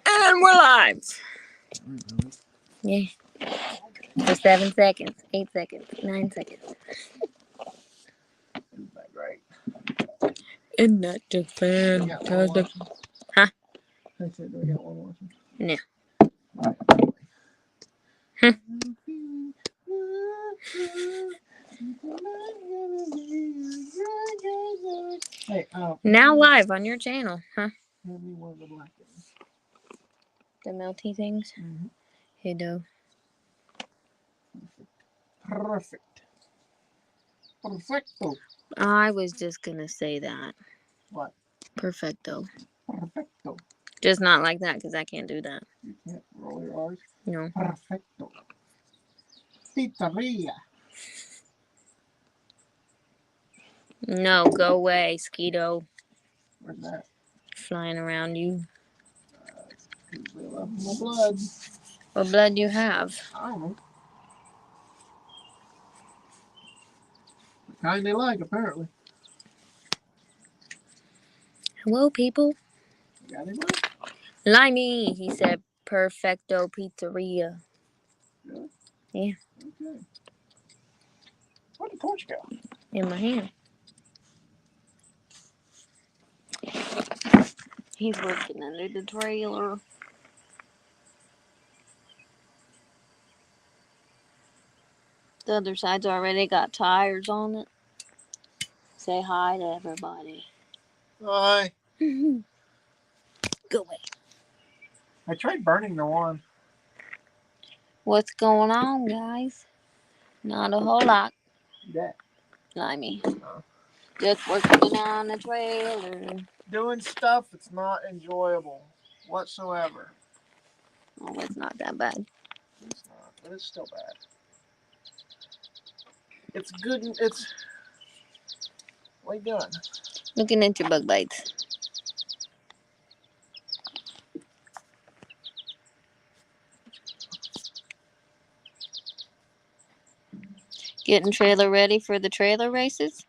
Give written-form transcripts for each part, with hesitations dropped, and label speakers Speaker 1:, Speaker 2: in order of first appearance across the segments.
Speaker 1: And we're live. Yeah. For 7 seconds, 8 seconds, 9 seconds.
Speaker 2: Isn't that great?
Speaker 1: Isn't that just fantastic? Huh?
Speaker 2: I said, do we got one watching?
Speaker 1: No.
Speaker 2: Hey,
Speaker 1: Now live on your channel, huh?
Speaker 2: Give me one of the black things.
Speaker 1: The melty things?
Speaker 2: Mm-hmm.
Speaker 1: Hey, do.
Speaker 2: Perfect. Perfecto.
Speaker 1: I was just gonna say that.
Speaker 2: What?
Speaker 1: Perfecto.
Speaker 2: Perfecto.
Speaker 1: Just not like that, because I can't do that.
Speaker 2: You can't roll your R's?
Speaker 1: No.
Speaker 2: Perfecto. Pizzeria.
Speaker 1: No, go away, Skeeto.
Speaker 2: Where's that?
Speaker 1: Flying around you.
Speaker 2: We love my blood.
Speaker 1: What blood do you have?
Speaker 2: I don't know. The kind they like, apparently.
Speaker 1: Hello, people.
Speaker 2: Got any blood?
Speaker 1: Limey, he said. Perfecto Pizzeria.
Speaker 2: Really?
Speaker 1: Yeah.
Speaker 2: Okay. Where'd the torch go?
Speaker 1: In my hand. He's working under the trailer. The other side's already got tires on it. Say hi to everybody.
Speaker 2: Hi.
Speaker 1: Go away.
Speaker 2: I tried burning the one.
Speaker 1: What's going on, guys? Not a whole lot.
Speaker 2: Yeah.
Speaker 1: Limey.
Speaker 2: Oh.
Speaker 1: Just working on the trailer.
Speaker 2: Doing stuff that's not enjoyable whatsoever.
Speaker 1: Oh, it's not that bad.
Speaker 2: It's not, but it's still bad. It's good. It's. What are you doing?
Speaker 1: Looking at your bug bites. Getting trailer ready for the trailer races?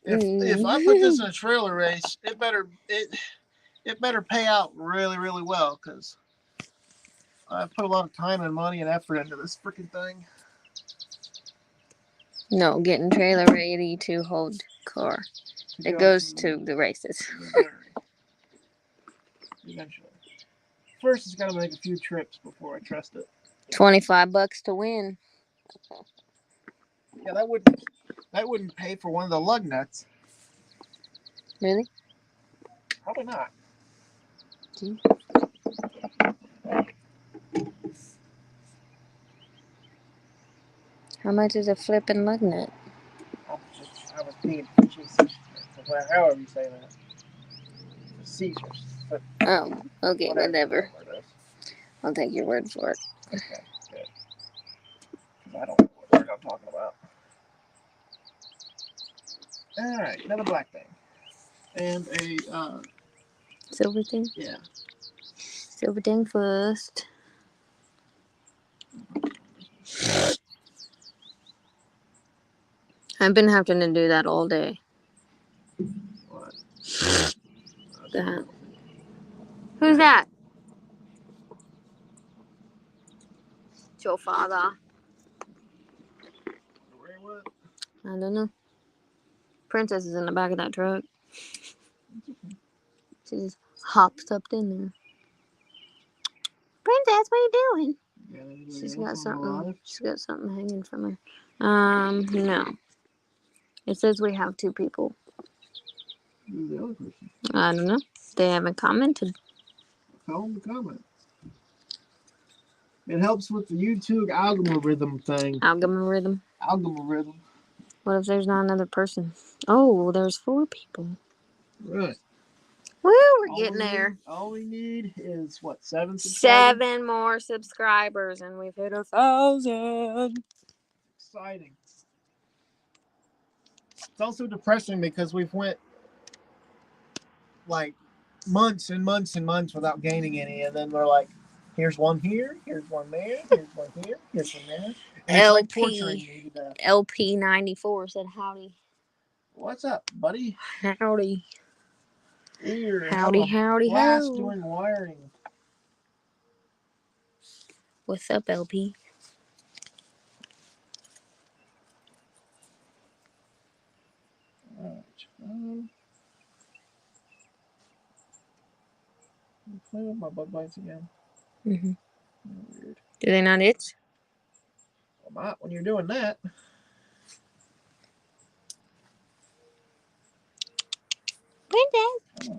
Speaker 2: If I put this in a trailer race, it better pay out really, really well, because I put a lot of time and money and effort into this freaking thing.
Speaker 1: No, getting trailer ready to hold car. It goes to the races.
Speaker 2: Eventually. First, it's got to make a few trips before I trust it.
Speaker 1: $25 to win.
Speaker 2: Yeah, that wouldn't pay for one of the lug nuts.
Speaker 1: Really?
Speaker 2: Probably not.
Speaker 1: Gee. How much is a flipping lug nut?
Speaker 2: I was being Jesus. However you say that. Caesars. But
Speaker 1: Oh, okay, whatever. I'll take your word for it.
Speaker 2: Okay, good. Because I don't know what word I'm talking about. Alright, another black thing. And a,
Speaker 1: Silver thing?
Speaker 2: yeah.
Speaker 1: Silver thing first. I've been having to do that all day.
Speaker 2: What?
Speaker 1: That. Who's that? It's your father.
Speaker 2: Where what?
Speaker 1: I don't know. Princess is in the back of that truck. She just hops up in there. Princess, what are you doing?
Speaker 2: Yeah,
Speaker 1: She's got something. She's got something hanging from her. No. It says we have 2 people.
Speaker 2: Who's the other person?
Speaker 1: I don't know. They haven't commented.
Speaker 2: Tell them to comment. It helps with the YouTube algorithm thing.
Speaker 1: Algorithm.
Speaker 2: Algorithm.
Speaker 1: What if there's not another person? Oh, there's 4 people.
Speaker 2: Right.
Speaker 1: Woo, we're getting there.
Speaker 2: All we need is what, 7 subscribers?
Speaker 1: 7 more subscribers, and we've hit 1,000.
Speaker 2: Exciting. It's also depressing because we've went like months and months and months without gaining any, and then we're like, here's one here, here's one there, here's one here, here's one there. And it's like torturing me to death.
Speaker 1: LP94 said howdy.
Speaker 2: What's up, buddy?
Speaker 1: Howdy.
Speaker 2: Here,
Speaker 1: Howdy,
Speaker 2: have a
Speaker 1: howdy,
Speaker 2: blast
Speaker 1: ho.
Speaker 2: doing wiring.
Speaker 1: What's up, LP?
Speaker 2: Alright. Play with my bug bites again.
Speaker 1: Mm-hmm.
Speaker 2: Weird.
Speaker 1: Do they not itch?
Speaker 2: Well, not when you're doing that.
Speaker 1: Princess,
Speaker 2: Oh,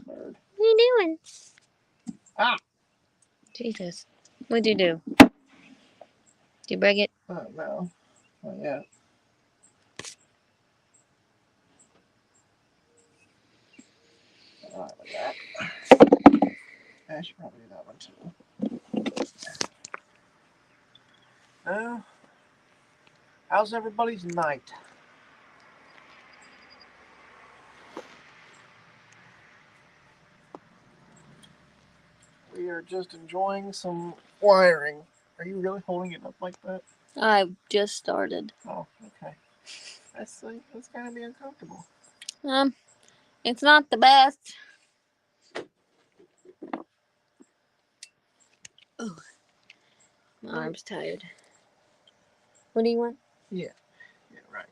Speaker 2: bird.
Speaker 1: what are you doing?
Speaker 2: Ah!
Speaker 1: Jesus. What'd you do? Did you break it?
Speaker 2: Oh, no. Not yet. Alright, like that. I should probably do that one too. Now, how's everybody's night? We are just enjoying some wiring. Are you really holding it up like that?
Speaker 1: I just started.
Speaker 2: Oh, okay. That's gonna be uncomfortable.
Speaker 1: It's not the best. Oh, my arm's tired. What do you want?
Speaker 2: Yeah, right.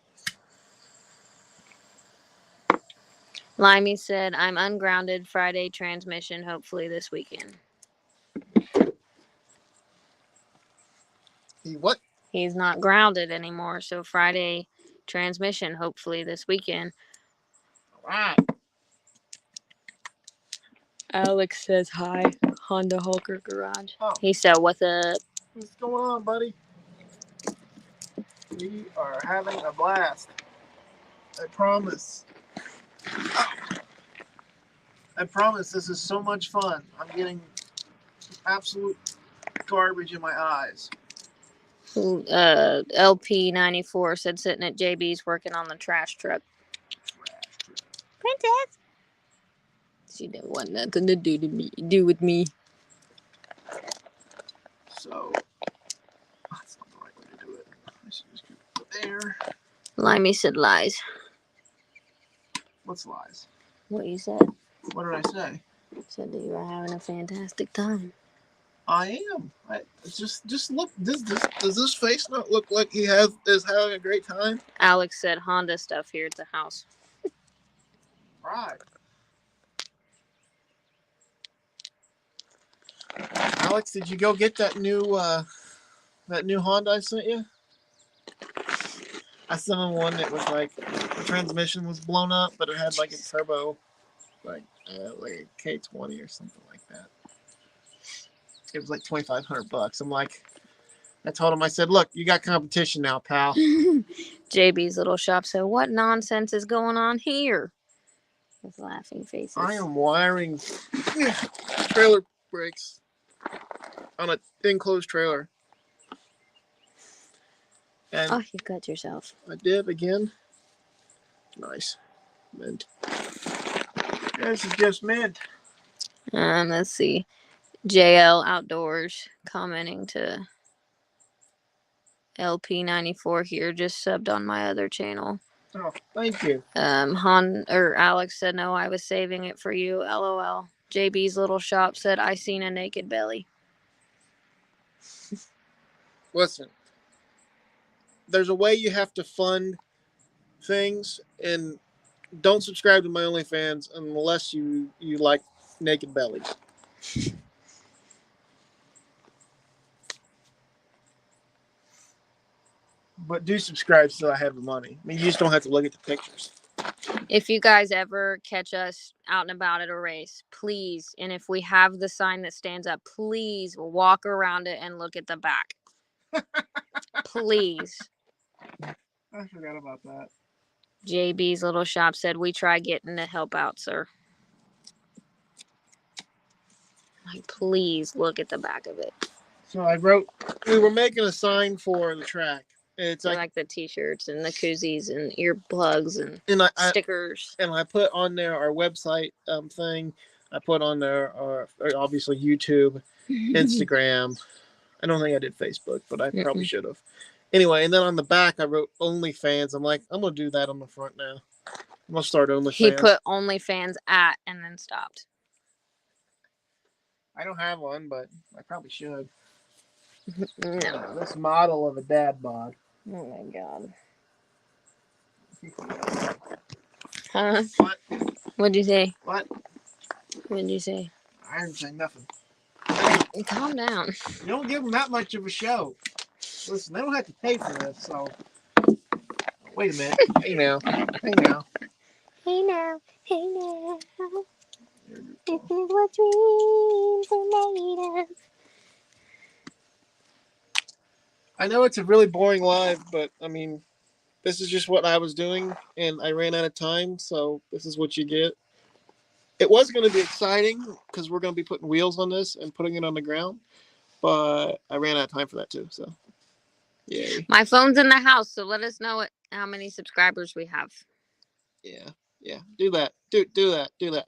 Speaker 1: Limey said, I'm ungrounded. Friday transmission, hopefully this weekend.
Speaker 2: He what?
Speaker 1: He's not grounded anymore, so Friday transmission, hopefully this weekend.
Speaker 2: Alright.
Speaker 1: Alex says hi. Honda Hulker Garage.
Speaker 2: Oh.
Speaker 1: He said, what's up?
Speaker 2: What's going on, buddy? We are having a blast. I promise. I promise this is so much fun. I'm getting absolute garbage in my eyes.
Speaker 1: LP94 said sitting at JB's working on the trash truck. Princess. She didn't want nothing to do with me.
Speaker 2: So that's not the right way to do it. I should just keep it there.
Speaker 1: Limey said lies.
Speaker 2: What's lies?
Speaker 1: What you said.
Speaker 2: What did I say?
Speaker 1: Said that you were having a fantastic time.
Speaker 2: I am. Just look. Does this face not look like he is having a great time?
Speaker 1: Alex said Honda stuff here at the house.
Speaker 2: Right. Alex, did you go get that new Honda I sent you? I sent him one that was like the transmission was blown up, but it had like a turbo, like a K20 or something like that. It was like $2,500. I'm like, I told him, I said, look, you got competition now, pal.
Speaker 1: JB's little shop said, what nonsense is going on here? With laughing faces.
Speaker 2: I am wiring trailer brakes on an enclosed trailer. And
Speaker 1: oh, you cut yourself.
Speaker 2: I did again. Nice. Mint. This is just mint.
Speaker 1: Let's see. JL Outdoors commenting to LP94 here, just subbed on my other channel.
Speaker 2: Oh, thank you.
Speaker 1: Alex said, no, I was saving it for you. LOL. JB's little shop said, I seen a naked belly.
Speaker 2: Listen, there's a way you have to fund things, and don't subscribe to my OnlyFans unless you like naked bellies. But do subscribe so I have the money. I mean, you just don't have to look at the pictures.
Speaker 1: If you guys ever catch us out and about at a race, please, and if we have the sign that stands up, please walk around it and look at the back. Please.
Speaker 2: I forgot about that.
Speaker 1: JB's little shop said, we try getting to help out, sir. Like, please look at the back of it.
Speaker 2: So we were making a sign for the track. It's
Speaker 1: like the t-shirts and the koozies and earplugs and stickers.
Speaker 2: And I put on there our website thing. I put on there our obviously YouTube, Instagram. I don't think I did Facebook, but I probably should have. Anyway, and then on the back I wrote OnlyFans. I'm like, I'm gonna do that on the front now. I'm gonna start
Speaker 1: He
Speaker 2: OnlyFans.
Speaker 1: put OnlyFans at and then stopped.
Speaker 2: I don't have one, but I probably should.
Speaker 1: No.
Speaker 2: This model of a dad bod.
Speaker 1: Oh my god. Huh?
Speaker 2: What?
Speaker 1: What'd you say?
Speaker 2: What?
Speaker 1: What'd you say?
Speaker 2: I didn't say nothing.
Speaker 1: Calm down.
Speaker 2: You don't give them that much of a show. Listen, they don't have to pay for this, so. Wait a minute. Hey now. Hey now.
Speaker 1: Hey now. Hey now. This is what dreams are made of.
Speaker 2: I know it's a really boring live, but I mean, this is just what I was doing, and I ran out of time, so this is what you get. It was going to be exciting because we're going to be putting wheels on this and putting it on the ground, but I ran out of time for that too. So, yay!
Speaker 1: My phone's in the house, so let us know how many subscribers we have.
Speaker 2: Yeah, yeah. Do that. Do that. Do that.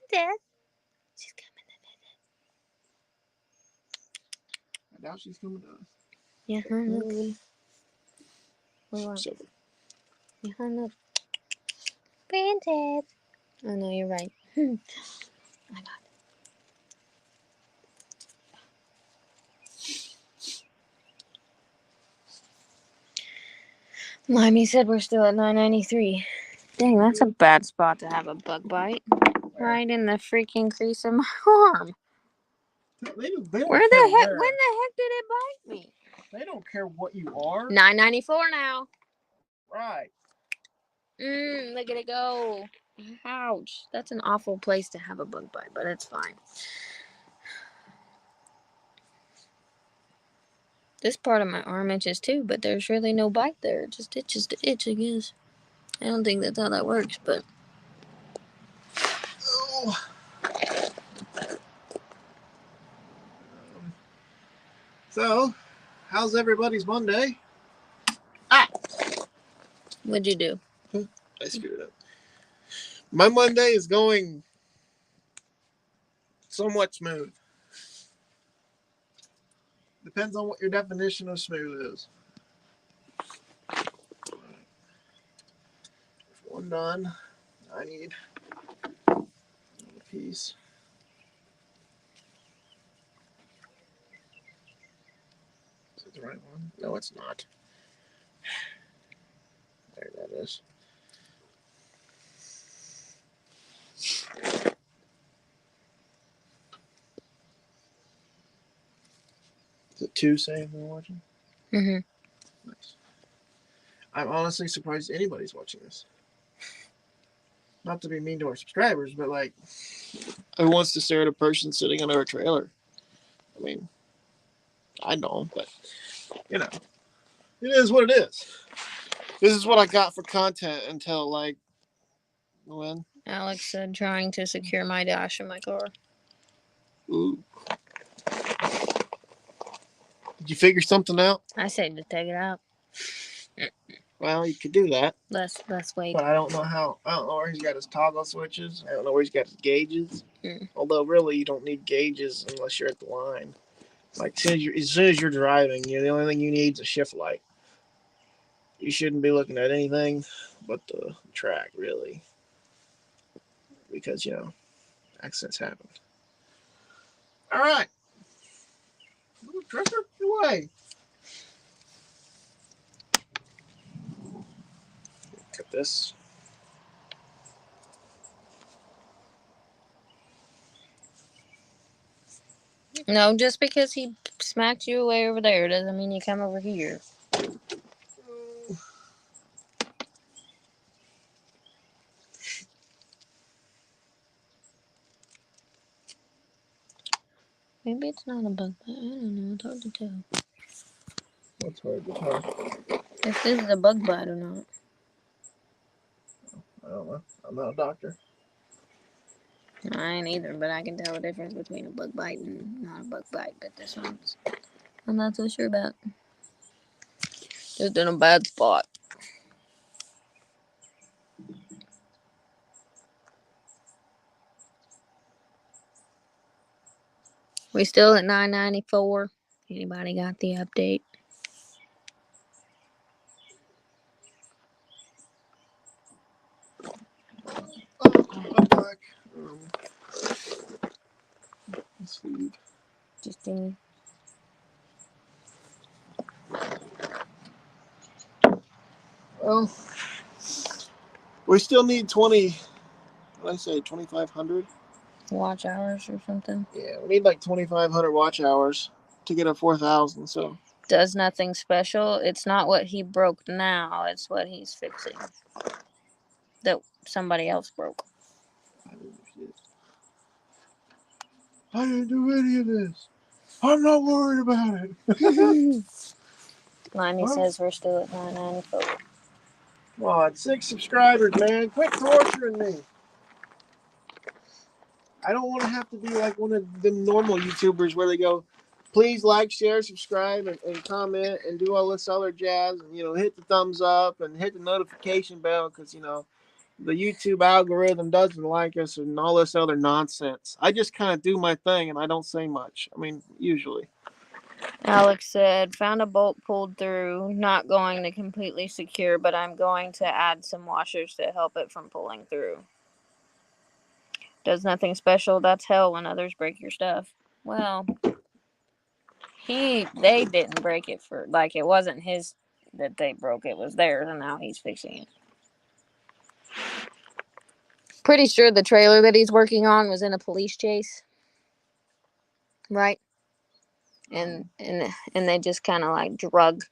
Speaker 1: Princess, she's
Speaker 2: I doubt she's coming to us.
Speaker 1: coming. Yeah, look. What?
Speaker 2: So,
Speaker 1: Yeah, look. Princess. Oh no, you're right. Oh my god. Limey said we're still at 993. Dang, that's a bad spot to have a bug bite. Right in the freaking crease of my arm.
Speaker 2: They don't
Speaker 1: Where
Speaker 2: care
Speaker 1: the heck?
Speaker 2: where.
Speaker 1: When the heck did it bite me?
Speaker 2: They don't care what you are.
Speaker 1: 994 now.
Speaker 2: Right.
Speaker 1: Look at it go. Ouch. That's an awful place to have a bug bite, but it's fine. This part of my arm itches too, but there's really no bite there. It just itches to itch, I guess. I don't think that's how that works, but.
Speaker 2: Oh. So, how's everybody's Monday? Ah!
Speaker 1: What'd you do?
Speaker 2: I screwed up. My Monday is going somewhat smooth. Depends on what your definition of smooth is. One done. I need another piece. Is it the right one? No, it's not. There that is. Is it two saying they're watching?
Speaker 1: Mm-hmm.
Speaker 2: Nice. I'm honestly surprised anybody's watching this. Not to be mean to our subscribers, but like, who wants to stare at a person sitting under a trailer? I mean, I know, but you know, it is what it is. This is what I got for content until like when?
Speaker 1: Alex said trying to secure my dash in my car.
Speaker 2: Ooh. Did you figure something out?
Speaker 1: I said to take it out.
Speaker 2: Well, you could do that.
Speaker 1: Let's wait.
Speaker 2: But I don't know how. I don't know where he's got his toggle switches. I don't know where he's got his gauges.
Speaker 1: Mm.
Speaker 2: Although, really, you don't need gauges unless you're at the line. Like, as soon as you're driving, the only thing you need is a shift light. You shouldn't be looking at anything but the track, really. Because, accidents happen. All right. Ooh, Dresser, get away. Cut this.
Speaker 1: No, just because he smacked you away over there doesn't mean you come over here. Maybe it's not a bug bite. I don't know. It's hard to tell.
Speaker 2: What's hard to tell?
Speaker 1: If this is a bug bite or not.
Speaker 2: I don't know. I'm not a doctor.
Speaker 1: I ain't either, but I can tell the difference between a bug bite and not a bug bite. But this one's, I'm not so sure about. Just in a bad spot. We still at 994. Anybody got the update?
Speaker 2: Let's see.
Speaker 1: Just in.
Speaker 2: Well, we still need 20. What did I say? 2,500.
Speaker 1: Watch hours or something.
Speaker 2: Yeah, we need like 2,500 watch hours to get a 4,000. So
Speaker 1: Does nothing special. It's not what he broke now. It's what he's fixing. That somebody else broke.
Speaker 2: I didn't do any of this. I'm not worried about it.
Speaker 1: Limey says we're still at 994.
Speaker 2: Come on, 6 subscribers, man. Quit torturing me. I don't want to have to be like one of the normal YouTubers where they go, please like, share, subscribe, and comment, and do all this other jazz, and, hit the thumbs up and hit the notification bell because, the YouTube algorithm doesn't like us and all this other nonsense. I just kind of do my thing and I don't say much. I mean, usually.
Speaker 1: Alex said, found a bolt pulled through, not going to completely secure, but I'm going to add some washers to help it from pulling through. Does nothing special. That's hell when others break your stuff. Well, they didn't break it for, like, it wasn't his that they broke. It was theirs, and now he's fixing it. Pretty sure the trailer that he's working on was in a police chase. Right? And they just kind of like drug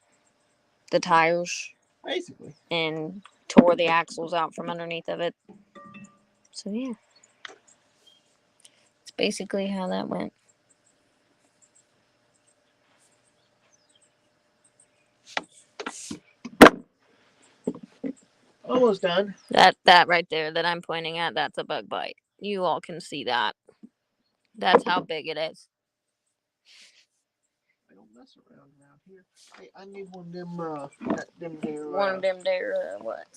Speaker 1: the tires.
Speaker 2: Basically.
Speaker 1: And tore the axles out from underneath of it. So, yeah. It's basically how that went.
Speaker 2: Almost done.
Speaker 1: That right there that I'm pointing at, that's a bug bite. You all can see that. That's how big it is.
Speaker 2: I don't mess around here. I need one of them,
Speaker 1: One of them there, what?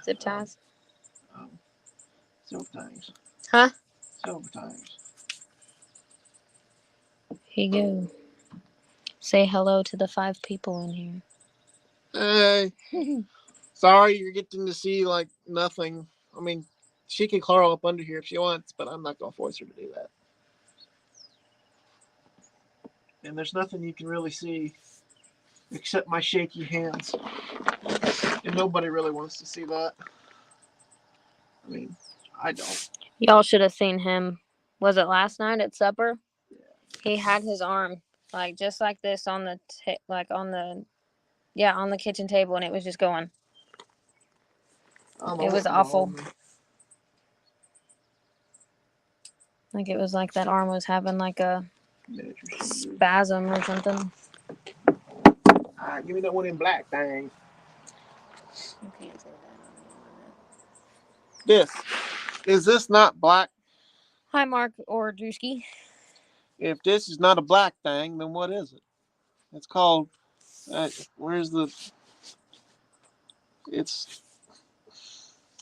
Speaker 1: Zip ties?
Speaker 2: Silver ties.
Speaker 1: Huh?
Speaker 2: Silver ties.
Speaker 1: Here you go. Say hello to the 5 people in here.
Speaker 2: Hey. Sorry, you're getting to see, like, nothing. I mean, she can crawl up under here if she wants, but I'm not going to force her to do that. And there's nothing you can really see except my shaky hands. And nobody really wants to see that. I mean, I don't.
Speaker 1: Y'all should have seen him. Was it last night at supper? Yeah. He had his arm, like, just like this on the, on the kitchen table, and it was just going. It was awful. Like, it was like that arm was having, like, a spasm or something.
Speaker 2: Give me that one in black, thing.
Speaker 1: You can't say that.
Speaker 2: Is this not black?
Speaker 1: Hi, Mark or Drewski.
Speaker 2: If this is not a black thing, then what is it? It's called, where's the, it's.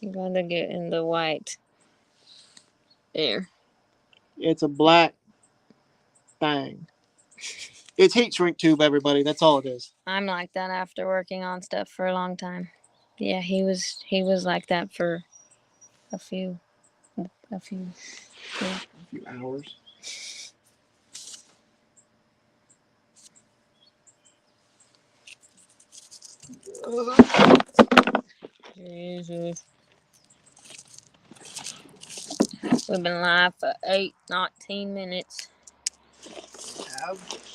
Speaker 1: You gotta get in the white. There.
Speaker 2: It's a black thing. It's heat shrink tube, everybody. That's all it is.
Speaker 1: I'm like that after working on stuff for a long time. Yeah, he was like that for a few
Speaker 2: hours.
Speaker 1: Jesus. We've been live for 19 minutes.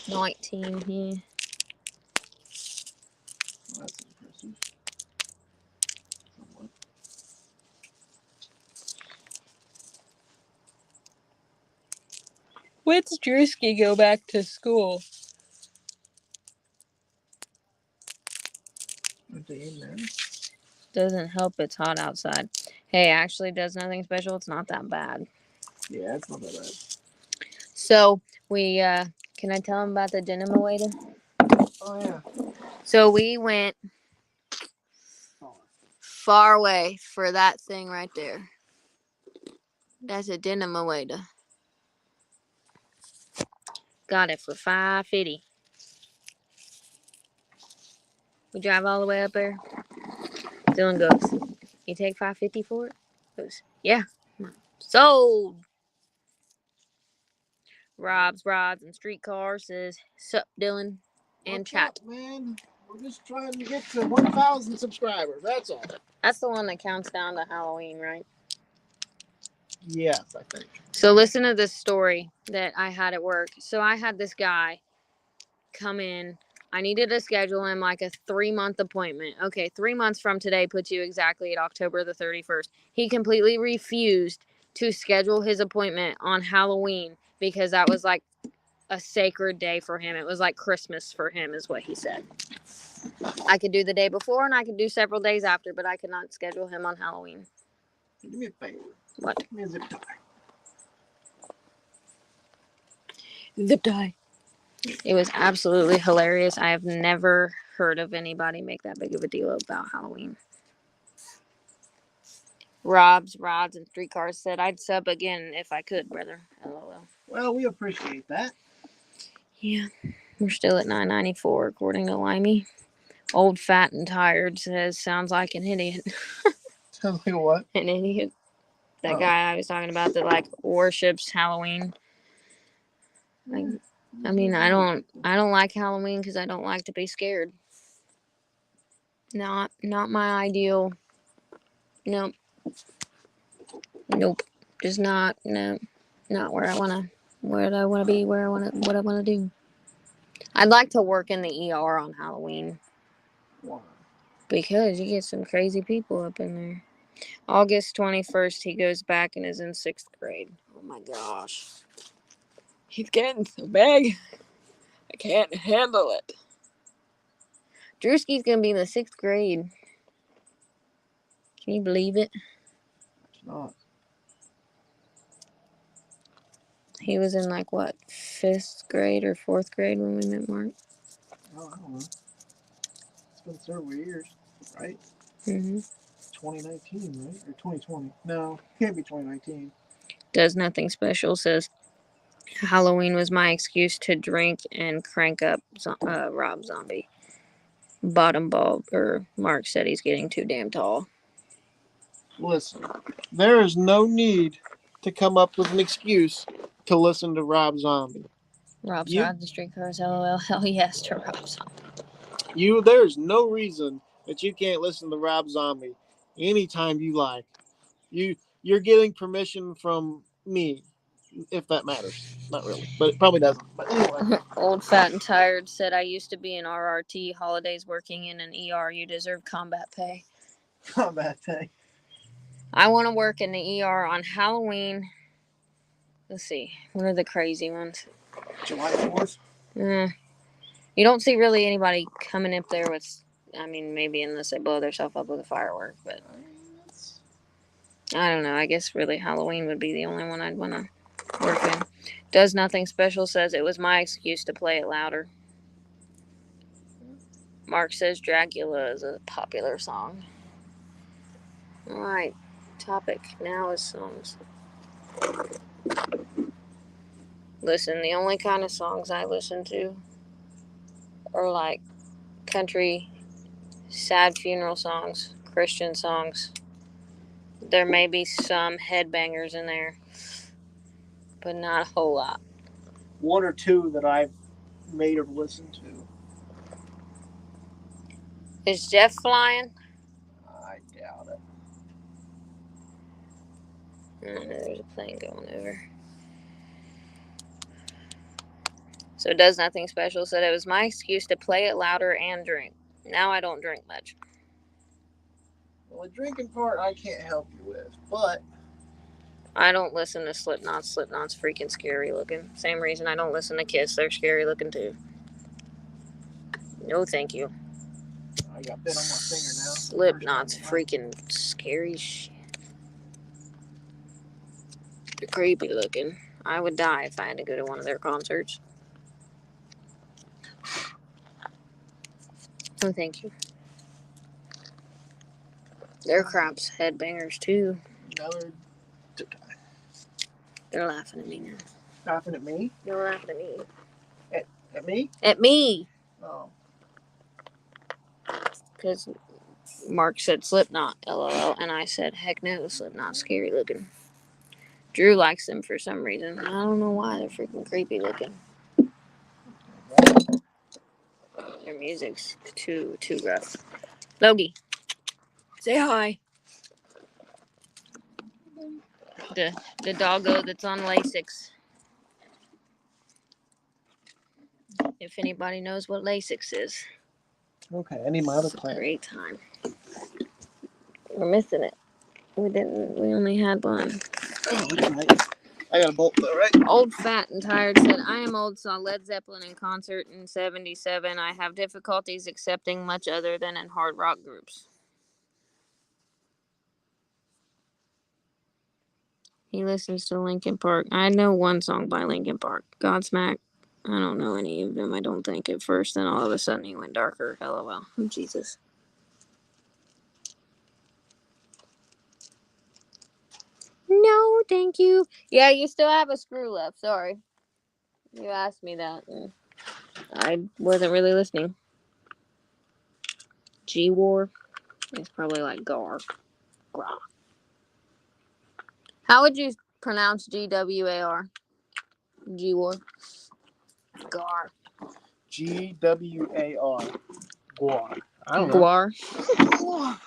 Speaker 1: 19 here.
Speaker 2: Well, that's impressive. Somewhat.
Speaker 1: When's Drewski go back to school?
Speaker 2: Aren't they in there?
Speaker 1: Doesn't help it's hot outside. Hey, actually does nothing special. It's not that bad.
Speaker 2: Yeah, it's not that bad.
Speaker 1: So we can I tell him about the Dynamowator?
Speaker 2: Oh yeah.
Speaker 1: So we went far away for that thing right there. That's a Dynamowator. Got it for $5.50. We drive all the way up there. Dylan goes, "You take $5.50 for it?" Goes, "Yeah." Sold. Rob's Rods and Streetcars says, sup, Dylan and
Speaker 2: What's
Speaker 1: chat.
Speaker 2: up, man? We're just trying to get to 1,000 subscribers. That's all.
Speaker 1: That's the one that counts down to Halloween, right?
Speaker 2: Yes, I think.
Speaker 1: So listen to this story that I had at work. So I had this guy come in. I needed to schedule him like a 3-month appointment. Okay, 3 months from today puts you exactly at October the 31st. He completely refused to schedule his appointment on Halloween because that was like a sacred day for him. It was like Christmas for him, is what he said. I could do the day before and I could do several days after, but I could not schedule him on Halloween.
Speaker 2: Do me a favor.
Speaker 1: What?
Speaker 2: Give me a zip tie.
Speaker 1: Zip tie. It was absolutely hilarious. I have never heard of anybody make that big of a deal about Halloween. Rob's Rods and Streetcars said, I'd sub again if I could, brother. LOL.
Speaker 2: Well, we appreciate that.
Speaker 1: Yeah. We're still at 994 according to Limey. Old Fat and Tired says, sounds like an idiot.
Speaker 2: Sounds like what?
Speaker 1: An idiot. That guy I was talking about that like worships Halloween. Like, I mean, I don't like Halloween because I don't like to be scared. Not my ideal. Nope. Just not. No. Not where I wanna be. What I wanna do. I'd like to work in the ER on Halloween.
Speaker 2: Why?
Speaker 1: Because you get some crazy people up in there. August 21st, he goes back and is in 6th grade. Oh my gosh. He's getting so big. I can't handle it. Drewski's gonna be in the 6th grade. Can you believe it?
Speaker 2: It's not.
Speaker 1: He was in like what, 5th grade or 4th grade when we met Mark?
Speaker 2: Oh, I don't know. It's been several years, right?
Speaker 1: Mm-hmm.
Speaker 2: 2019, right? Or 2020? No, can't be 2019.
Speaker 1: Does Nothing Special says, Halloween was my excuse to drink and crank up Rob Zombie. Bottom bulb, or Mark said he's getting too damn tall.
Speaker 2: Listen, there is no need to come up with an excuse to listen to Rob Zombie.
Speaker 1: Rob's Rods and Streetcars, LOL. Hell yes to Rob Zombie.
Speaker 2: There's no reason that you can't listen to Rob Zombie anytime you like. You're getting permission from me, if that matters. Not really, but it probably doesn't. But anyway.
Speaker 1: Old Fat and Tired said, I used to be in RRT, holidays working in an ER. You deserve combat pay.
Speaker 2: Combat pay.
Speaker 1: I want to work in the ER on Halloween. Let's see. What are the crazy ones?
Speaker 2: July 4th?
Speaker 1: You don't see really anybody coming up there with, I mean, maybe unless they blow themselves up with a firework, but I don't know. I guess really Halloween would be the only one I'd want to work in. Does Nothing Special says, it was my excuse to play it louder. Mark says Dracula is a popular song. Alright, topic now is songs. Listen, the only kind of songs I listen to are like country, sad funeral songs, Christian songs. There may be some headbangers in there, but not a whole lot.
Speaker 2: One or two that I've made her listen to.
Speaker 1: Is Jeff flying?
Speaker 2: I doubt it.
Speaker 1: I don't know, there's a plane going over. So Does Nothing Special said it was my excuse to play it louder and drink. Now I don't drink much.
Speaker 2: Well, the drinking part I can't help you with, but
Speaker 1: I don't listen to Slipknot. Slipknot's freaking scary looking. Same reason I don't listen to Kiss. They're scary looking too. No, thank you.
Speaker 2: I got bit on my finger now.
Speaker 1: Slipknot's freaking scary shit. They're creepy looking. I would die if I had to go to one of their concerts. No, thank you. They're craps headbangers too.
Speaker 2: Another.
Speaker 1: They're laughing at me now.
Speaker 2: Laughing at me?
Speaker 1: They're laughing at me.
Speaker 2: At me?
Speaker 1: At me!
Speaker 2: Oh.
Speaker 1: Because Mark said Slipknot, LOL, and I said, heck no, Slipknot's scary looking. Drew likes them for some reason. I don't know why. They're freaking creepy looking. Their music's too rough. Logie, say hi. The doggo that's on Lasix. If anybody knows what Lasix is.
Speaker 2: Okay, I need my other
Speaker 1: It's a
Speaker 2: plant.
Speaker 1: great time. We're missing it. We only had one.
Speaker 2: Oh, that's right. I got a bolt though, right?
Speaker 1: Old Fat and Tired said, I am old, saw Led Zeppelin in concert in 77. I have difficulties accepting much other than in hard rock groups. He listens to Linkin Park. I know one song by Linkin Park, Godsmack. I don't know any of them, I don't think, at first. Then all of a sudden he went darker. LOL. Oh, Jesus. No, thank you. Yeah, you still have a screw left. Sorry. You asked me that, and I wasn't really listening. G-War. It's probably like Gar. Gra. How would you pronounce G-W-A-R? G-War. Gar.
Speaker 2: G-W-A-R. Guar. I don't know.
Speaker 1: Guar. Well,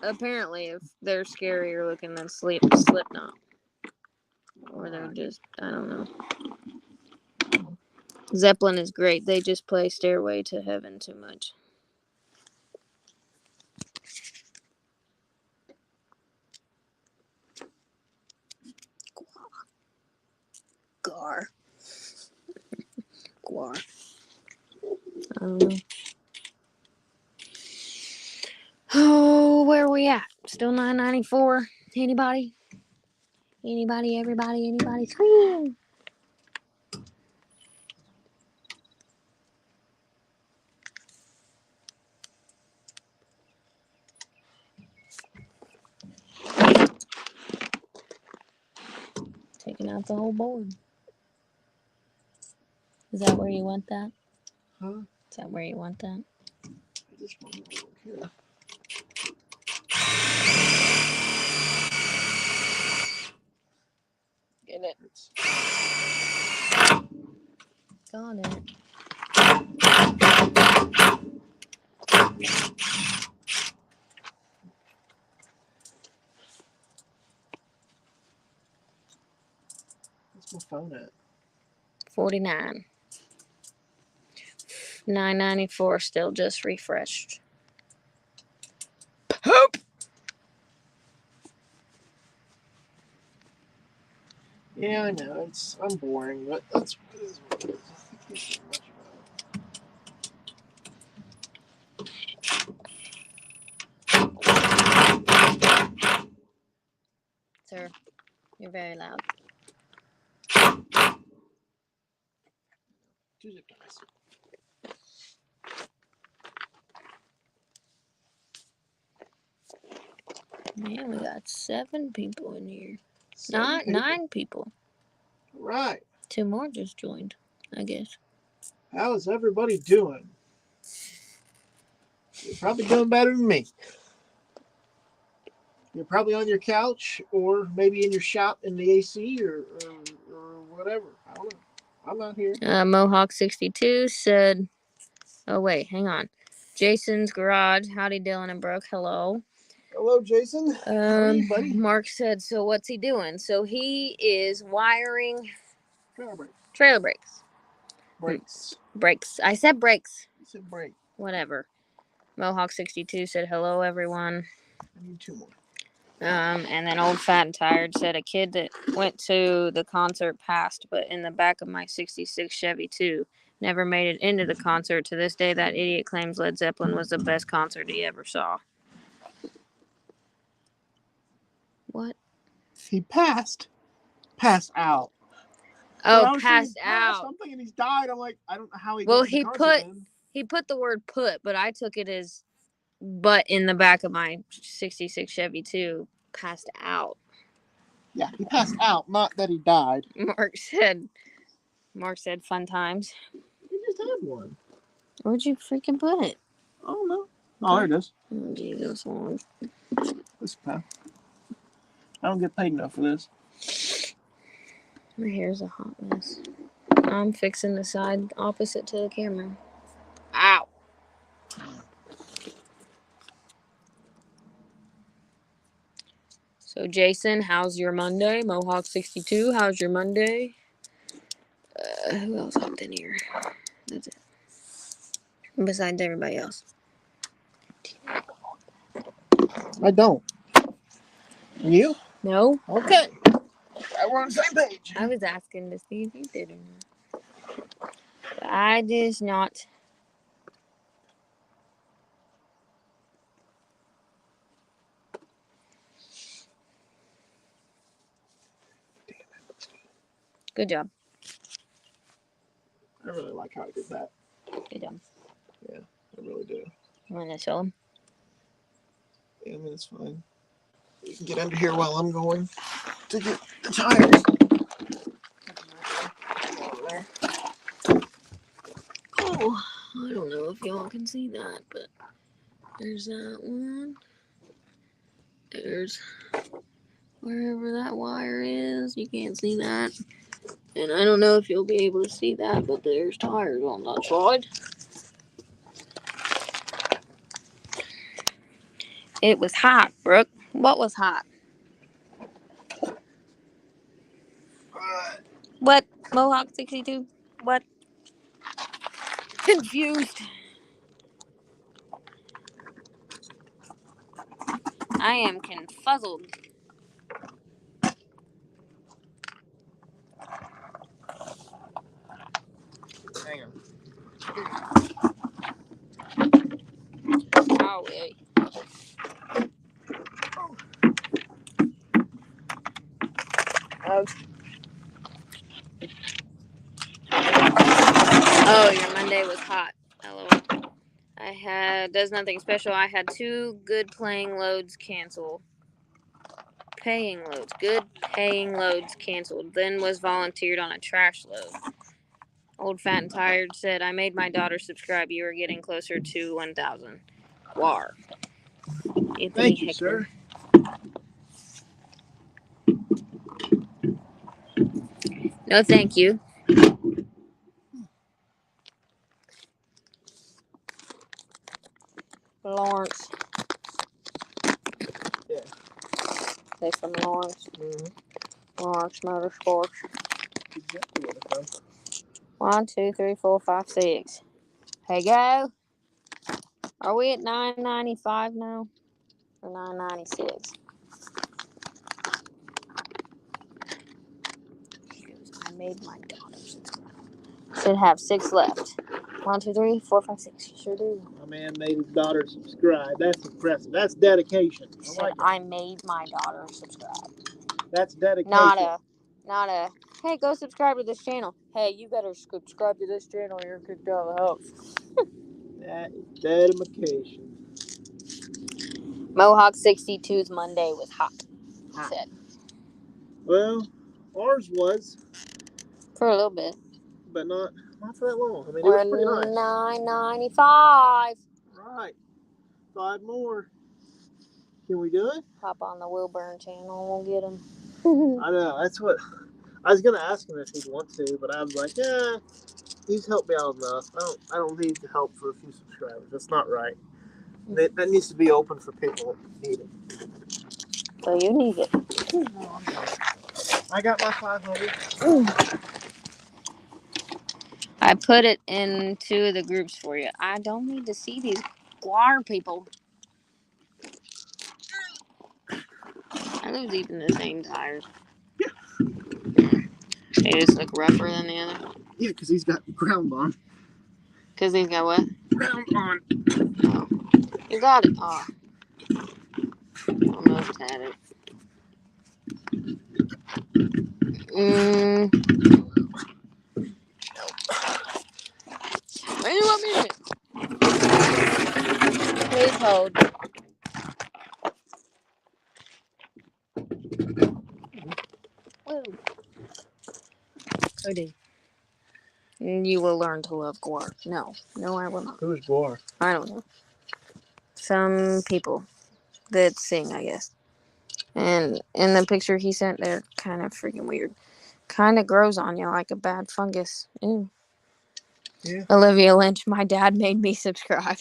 Speaker 1: apparently, if they're scarier looking than Slipknot. Or they're just, I don't know. Zeppelin is great. They just play Stairway to Heaven too much. Gar. Guar. I don't know. Oh, where are we at? Still 994? Anybody? Anybody, everybody, anybody? Scream! Taking out the whole board. Is that where you want that?
Speaker 2: Huh?
Speaker 1: Is that where you want that?
Speaker 2: I just want to look here.
Speaker 1: Get it. Got it.
Speaker 2: What's my phone at?
Speaker 1: 49. 994 still just refreshed. Hope.
Speaker 2: Yeah, I know. I'm boring, but that's what it is. I think you should much about it.
Speaker 1: Sir, you're very loud.
Speaker 2: Do zip ties.
Speaker 1: Man, we got 7 people in here.
Speaker 2: 7 people.
Speaker 1: 9 people.
Speaker 2: Right.
Speaker 1: 2 more just joined, I guess.
Speaker 2: How is everybody doing? You're probably doing better than me. You're probably on your couch or maybe in your shop in the AC or whatever. I don't know. I'm not here.
Speaker 1: Mohawk62 said, oh, wait, hang on. Jason's Garage. Howdy, Dylan and Brooke. Hello.
Speaker 2: Hello, Jason. How are you, buddy?
Speaker 1: Mark said, so what's he doing? So he is wiring
Speaker 2: Trailer brakes.
Speaker 1: Brakes. I said brakes.
Speaker 2: You said brake.
Speaker 1: Whatever. Mohawk62 said, hello, everyone.
Speaker 2: I need 2 more.
Speaker 1: And then Old Fat and Tired said, a kid that went to the concert passed, but in the back of my 66 Chevy too. Never made it into the concert. To this day, that idiot claims Led Zeppelin was the best concert he ever saw. What?
Speaker 2: He passed out.
Speaker 1: Oh, passed out.
Speaker 2: I'm thinking he's died. I'm like, I don't know how he.
Speaker 1: Well,
Speaker 2: got to the concert then.
Speaker 1: he put the word "put," but I took it as "but" in the back of my 66 Chevy too. Passed out.
Speaker 2: Yeah, he passed out, not that he died.
Speaker 1: Mark said, fun times.
Speaker 2: We just had one.
Speaker 1: Where'd you freaking put it?
Speaker 2: Oh no. Oh, there it is.
Speaker 1: Oh, Jesus Lord.
Speaker 2: This path. I don't get paid enough for this.
Speaker 1: My hair's a hot mess. I'm fixing the side opposite to the camera. Ow. So, Jason, how's your Monday? Mohawk62, how's your Monday? Who else hopped in here? That's it. Besides everybody else.
Speaker 2: I don't. And you?
Speaker 1: No?
Speaker 2: Okay. We're on the same page.
Speaker 1: I was asking to see if you did or not. But I did not. Good job.
Speaker 2: I really like how I did that.
Speaker 1: Good job.
Speaker 2: Yeah, I really do.
Speaker 1: You want to show him?
Speaker 2: Yeah, I mean, it's fine. You can get under here while I'm going to get the tires.
Speaker 1: Oh, I don't know if y'all can see that, but there's that one. There's wherever that wire is. You can't see that. And I don't know if you'll be able to see that, but there's tires on that side. It was hot, Brooke. What was hot? What? Mohawk 62? What? Confused. I am confuzzled.
Speaker 2: Hang on.
Speaker 1: Oh, wait. Oh, your Monday was hot. LOL. Does nothing special. I had 2 good playing loads cancel. Paying loads. Good paying loads canceled. Then was volunteered on a trash load. Old Fat and Tired said, I made my daughter subscribe. You are getting closer to 1,000. War.
Speaker 2: Thank you, sir.
Speaker 1: No, thank you. Lawrence.
Speaker 2: Yeah.
Speaker 1: They from Lawrence.
Speaker 2: Mm-hmm.
Speaker 1: Lawrence Motorsports.
Speaker 2: Exactly what I found.
Speaker 1: 1, 2, 3, 4, 5, 6. Hey, go. Are we at 995 now? Or 996? I made my daughter subscribe. Should have 6 left. 1, 2, 3, 4, 5, 6. Sure do.
Speaker 2: My man made his daughter subscribe. That's impressive. That's dedication.
Speaker 1: I made my daughter subscribe.
Speaker 2: That's dedication.
Speaker 1: Not a, hey, go subscribe to this channel. Hey, you better subscribe to this channel or you're kicked out of the house.
Speaker 2: That is dedication.
Speaker 1: Mohawk 62's Monday was hot. He said.
Speaker 2: Well, ours was.
Speaker 1: For a little bit.
Speaker 2: But not for that long. I mean,
Speaker 1: We're
Speaker 2: it was pretty nice.
Speaker 1: $9.95.
Speaker 2: Right. 5 more. Can we do it?
Speaker 1: Hop on the Wilburn channel. We'll get him.
Speaker 2: I know. That's what I was gonna ask him if he'd want to, but I was like, yeah, he's helped me out enough. I don't need the help for a few subscribers. That's not right. That needs to be open for people that need it.
Speaker 1: So you need it.
Speaker 2: I got my 500.
Speaker 1: I put it in 2 of the groups for you. I don't need to see these guar people. Are those even the same tires?
Speaker 2: Yeah.
Speaker 1: They just look rougher than the other?
Speaker 2: Yeah, because he's got ground on.
Speaker 1: Because he's got what?
Speaker 2: Ground on.
Speaker 1: Oh. You got it. Oh. Almost had it. Where do you want me to? Please hold. Woo. Cody. You will learn to love guar. No, I will not.
Speaker 2: Who's guar?
Speaker 1: I don't know. Some people that sing, I guess. And in the picture he sent, they're kind of freaking weird. Kind of grows on you like a bad fungus. Ew.
Speaker 2: Yeah.
Speaker 1: Olivia Lynch, my dad made me subscribe.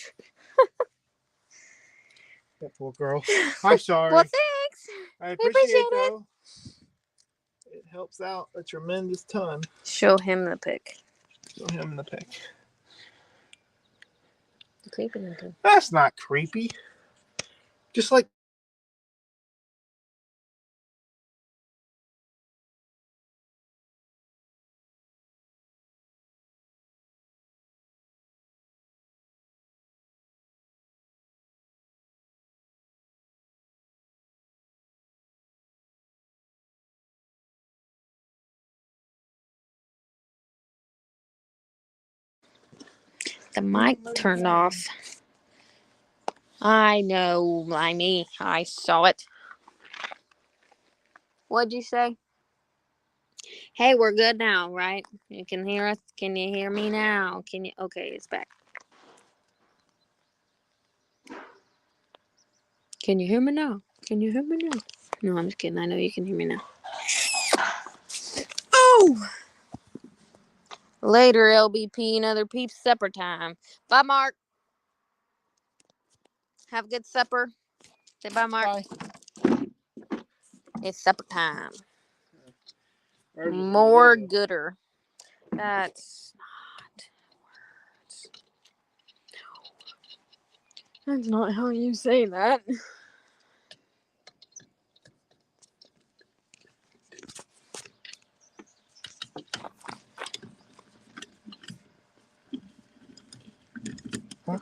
Speaker 2: That poor girl. I'm sorry.
Speaker 1: Well, thanks.
Speaker 2: I
Speaker 1: We appreciate it.
Speaker 2: though. It helps out a tremendous ton.
Speaker 1: Show him the pic.
Speaker 2: Show him the pic.
Speaker 1: Creepy looking.
Speaker 2: That's not creepy. Just like
Speaker 1: The mic turned off. I know, Limey. I saw it. What'd you say? Hey, we're good now, right? You can hear us? Can you hear me now? Can you? Okay, it's back. Can you hear me now? Can you hear me now? No, I'm just kidding. I know you can hear me now. Oh! Later, LBP and other peeps, supper time. Bye, Mark. Have a good supper. Say bye, Mark.
Speaker 2: Bye.
Speaker 1: It's supper time. More gooder. That's not words. That's not how you say that.
Speaker 2: Huh?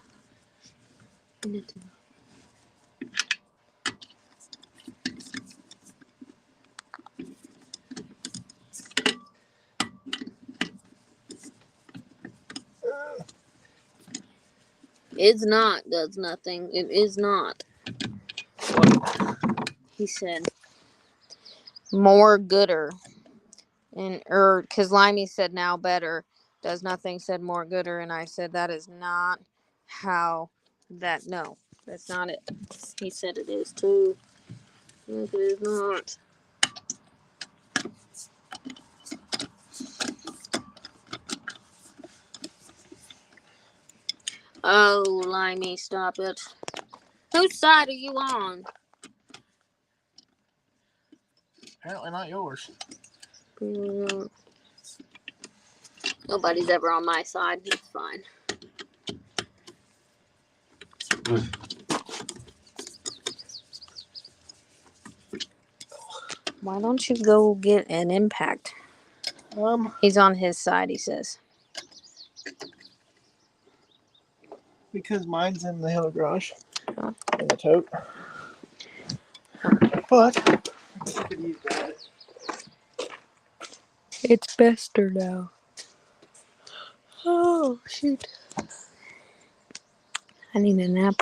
Speaker 1: It's not does nothing. It is not. He said more gooder. And because Limey said now better. Does nothing said more gooder, and I said that is not how that no. That's not it. He said it is too. It is not. Oh, Limey, stop it. Whose side are you on?
Speaker 2: Apparently not yours.
Speaker 1: Nobody's ever on my side. It's fine. Why don't you go get an impact? He's on his side, he says.
Speaker 2: Because mine's in the hill garage.
Speaker 1: Oh.
Speaker 2: In the tote. But I could use that.
Speaker 1: It's Bester now. Oh, shoot. I need a nap.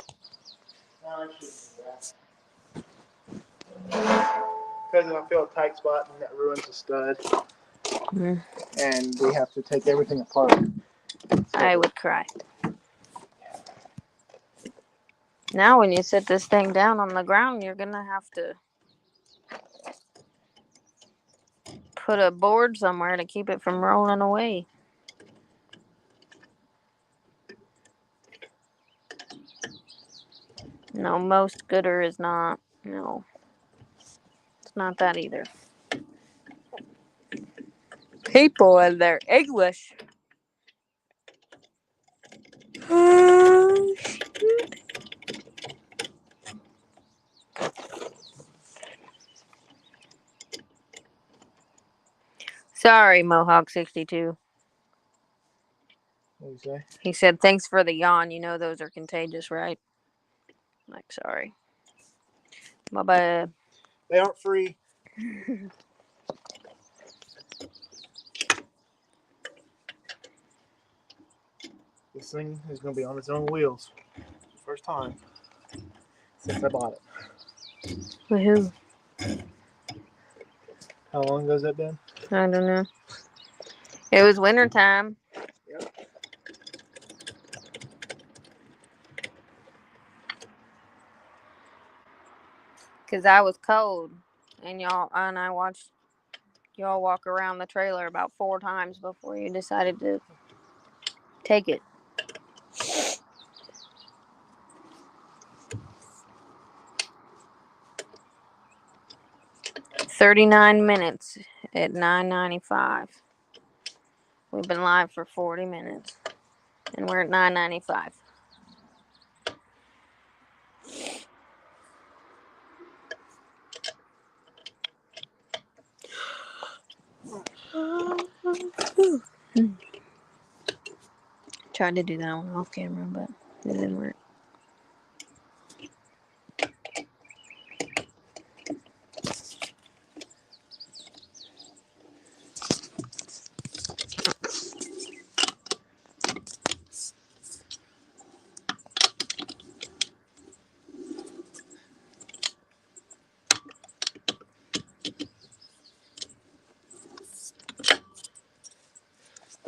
Speaker 2: No, I shouldn't do that. Because if I feel a tight spot, and that ruins the stud.
Speaker 1: Mm.
Speaker 2: And we have to take everything apart.
Speaker 1: I would cry. Now when you set this thing down on the ground, you're going to have to put a board somewhere to keep it from rolling away. No, most gooder is not. No. It's not that either. People and their English. Sorry, Mohawk 62.
Speaker 2: What do you say?
Speaker 1: He said, thanks for the yawn. You know those are contagious, right? I'm like, sorry. My bad.
Speaker 2: They aren't free. This thing is going to be on its own wheels. First time since I bought it.
Speaker 1: Woohoo.
Speaker 2: How long ago has that been?
Speaker 1: I don't know. It was wintertime.
Speaker 2: Yep.
Speaker 1: Cause I was cold, and I watched y'all walk around the trailer about 4 times before you decided to take it. $39 at $9.95. We've been live for 40 minutes, and we're at $9.95. Tried to do that one off camera, but it didn't work.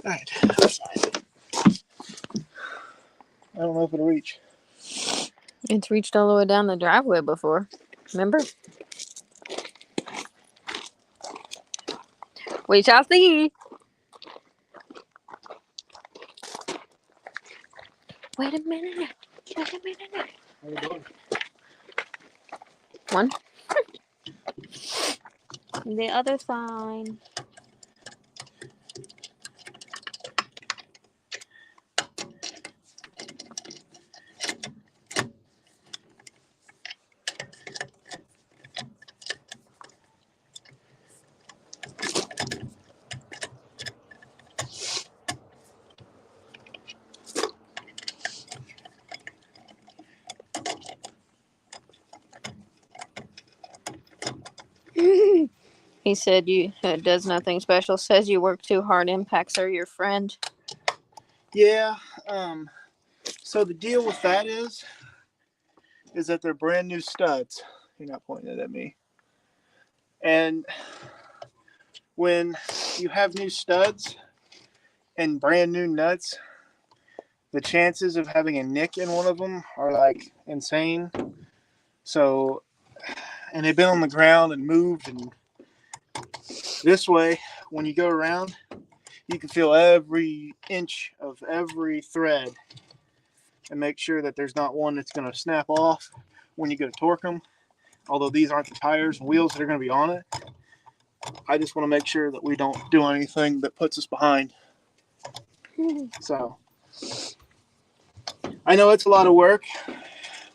Speaker 2: All right. I don't know if it'll reach.
Speaker 1: It's reached all the way down the driveway before. Remember? We shall see. Wait a minute. Wait a minute.
Speaker 2: How you doing?
Speaker 1: One. The other side. He said you does nothing special. Says you work too hard. Impacts are your friend.
Speaker 2: Yeah. So the deal with that is that they're brand new studs. You're not pointing it at me. And when you have new studs and brand new nuts, the chances of having a nick in one of them are like insane. So, and they've been on the ground and moved, and this way, when you go around, you can feel every inch of every thread and make sure that there's not one that's going to snap off when you go to torque them. Although these aren't the tires and wheels that are going to be on it, I just want to make sure that we don't do anything that puts us behind. So I know it's a lot of work,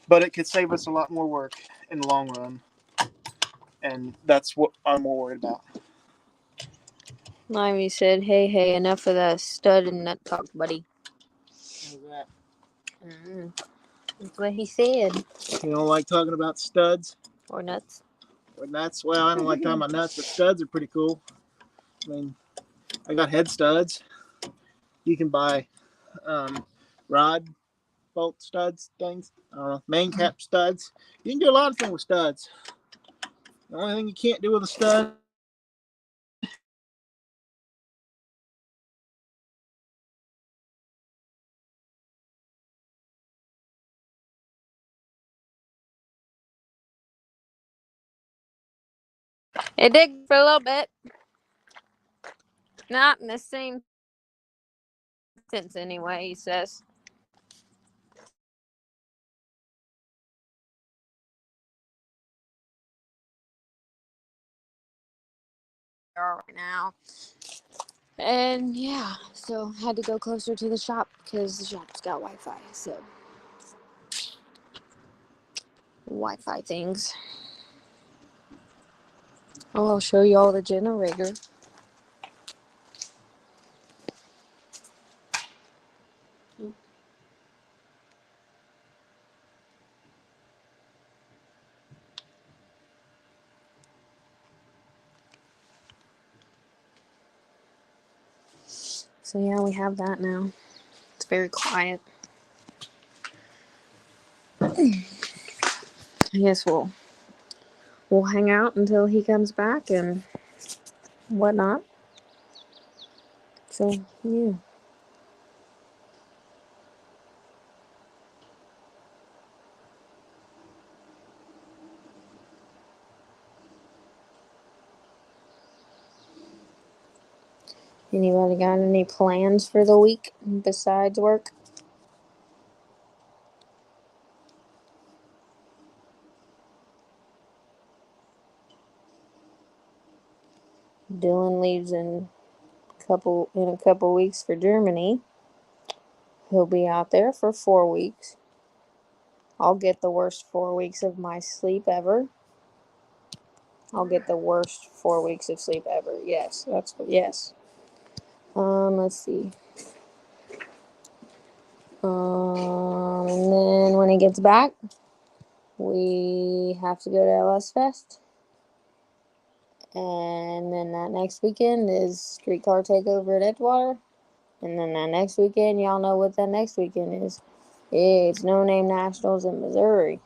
Speaker 2: but it could save us a lot more work in the long run. And that's what I'm more worried about.
Speaker 1: Limey said, hey, enough of that stud and nut talk, buddy.
Speaker 2: How's that?
Speaker 1: That's what he said.
Speaker 2: You don't like talking about studs?
Speaker 1: Or nuts.
Speaker 2: Or nuts? Well, I don't like talking about nuts, but studs are pretty cool. I mean, I got head studs. You can buy rod bolt studs, things. I don't know, main cap studs. You can do a lot of things with studs. The only thing you can't do with a stud
Speaker 1: It did for a little bit. Not in the same sense anyway, he says. Right now. And yeah, so had to go closer to the shop because the shop's got Wi-Fi. So Wi-Fi things. Oh, I'll show you all the generator. So yeah, we have that now. It's very quiet. I guess we'll hang out until he comes back and whatnot. So yeah. Anybody got any plans for the week besides work? Dylan leaves in a couple weeks for Germany. He'll be out there for 4 weeks. I'll get the worst 4 weeks of my sleep ever. I'll get the worst 4 weeks of sleep ever. Yes, yes. Let's see. And then when he gets back, we have to go to LS Fest. And then that next weekend is Streetcar Takeover at Edgewater. And then that next weekend, y'all know what that next weekend is. It's No Name Nationals in Missouri.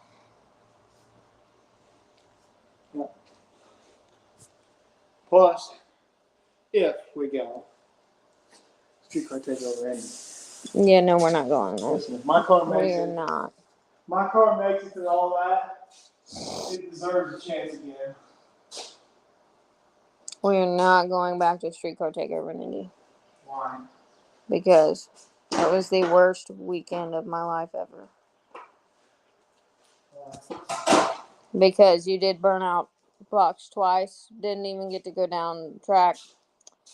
Speaker 2: Yep. Plus, if we go, Streetcar Takeover Indy.
Speaker 1: Yeah, no, we're not going there.
Speaker 2: Listen, if my car makes
Speaker 1: We're
Speaker 2: it,
Speaker 1: not.
Speaker 2: my car makes it to all that, it deserves a chance again.
Speaker 1: We're not going back to Streetcar Takeover in Indy.
Speaker 2: Why?
Speaker 1: Because that was the worst weekend of my life ever. Because you did burn out Bucks twice. Didn't even get to go down the track.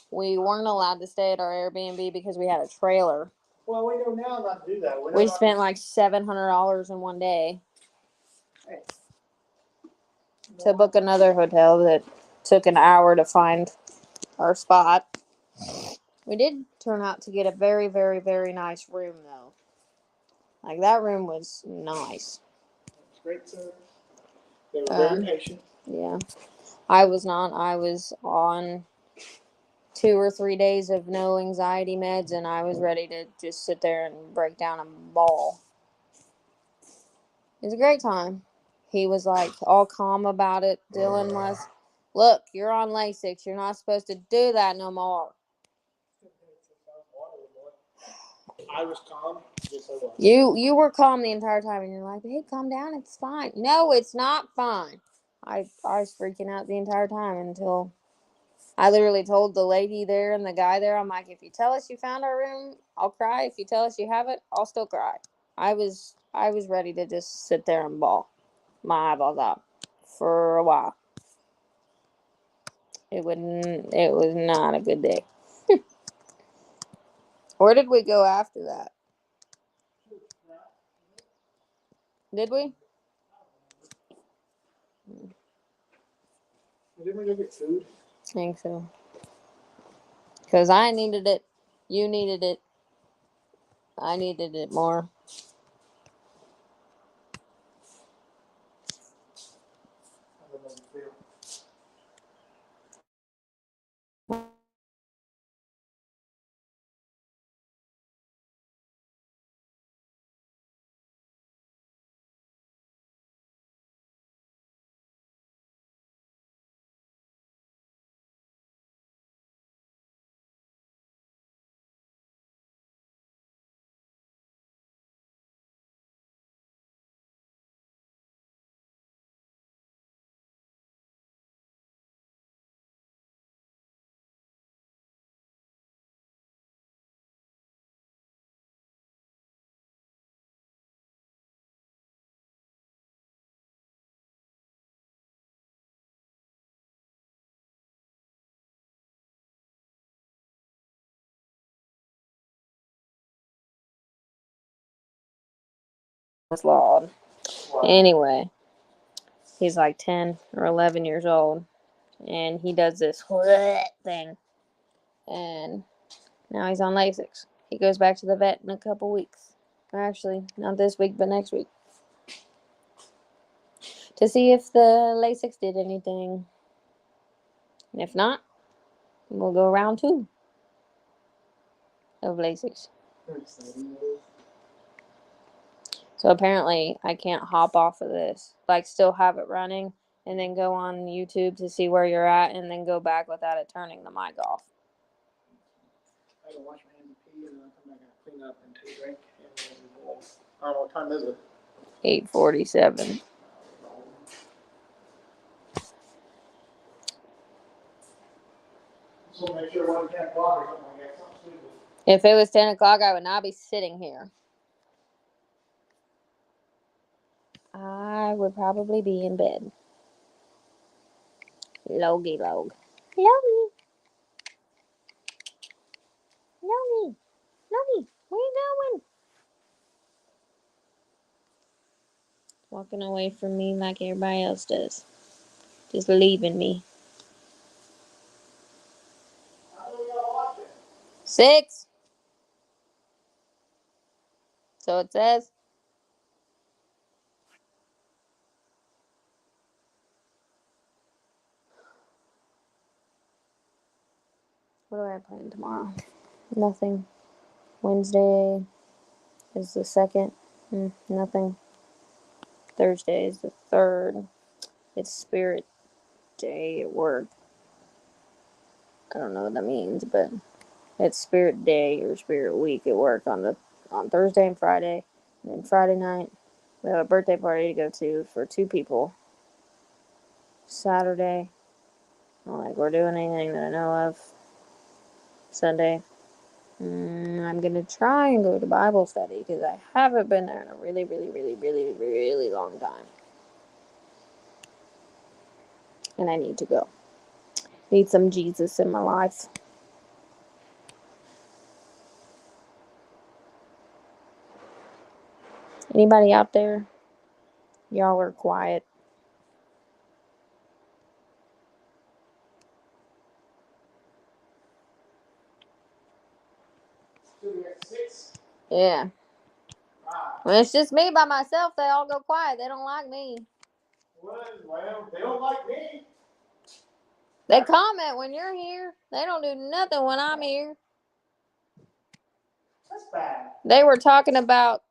Speaker 1: We weren't allowed to stay at our Airbnb because we had a trailer.
Speaker 2: Well, we know now not to do that.
Speaker 1: We spent like $700 in one day to book another hotel that took an hour to find our spot. We did turn out to get a very, very, very nice room, though. Like, that room was nice.
Speaker 2: Great service. They were very patient.
Speaker 1: Yeah. I was not. I was on 2 or 3 days of no anxiety meds, and I was ready to just sit there and break down and bawl. It was a great time. He was like all calm about it. Dylan was, look, you're on Lasix. You're not supposed to do that no more.
Speaker 2: I was calm. Yes, I was.
Speaker 1: You were calm the entire time, and you're like, hey, calm down. It's fine. No, it's not fine. I was freaking out the entire time until I literally told the lady there and the guy there, I'm like, if you tell us you found our room, I'll cry. If you tell us you haven't, I'll still cry. I was ready to just sit there and bawl my eyeballs out for a while. It was not a good day. Where did we go after that? Did we?
Speaker 2: Didn't we go get food?
Speaker 1: I think so. Because I needed it. You needed it. I needed it more. It's loud. Anyway, he's like 10 or 11 years old. And he does this thing. And now he's on Lasix. He goes back to the vet in a couple weeks. Or actually, not this week, but next week. To see if the Lasix did anything. And if not, we'll go round 2 of Lasix. So apparently, I can't hop off of this. Like, still have it running, and then go on YouTube to see where you're at, and then go back without it turning the mic off.
Speaker 2: I gotta wash my hands and pee, and then I'll come back and clean up and take a drink. I don't know what time is it.
Speaker 1: 8:47.
Speaker 2: So make sure it wasn't 10 o'clock or something like that. Something stupid.
Speaker 1: If it was 10 o'clock, I would not be sitting here. I would probably be in bed. Logie log. Logie. Logie. Logie. Where you going? Walking away from me like everybody else does. Just leaving me. 6. So it says. What do I have planned tomorrow? Nothing. Wednesday is the 2nd. Nothing. Thursday is the 3rd. It's Spirit Day at work. I don't know what that means, but it's Spirit Day or Spirit Week at work on Thursday and Friday. And then Friday night, we have a birthday party to go to for 2 people. Saturday, I don't think we're doing anything that I know of. Sunday, I'm going to try and go to Bible study because I haven't been there in a really, really, really, really, really long time. And I need to go. Need some Jesus in my life. Anybody out there? Y'all are quiet. Yeah. When it's just me by myself, they all go quiet. They don't like me.
Speaker 2: Well, they don't like me.
Speaker 1: They comment when you're here. They don't do nothing when I'm here.
Speaker 2: That's bad.
Speaker 1: They were talking about.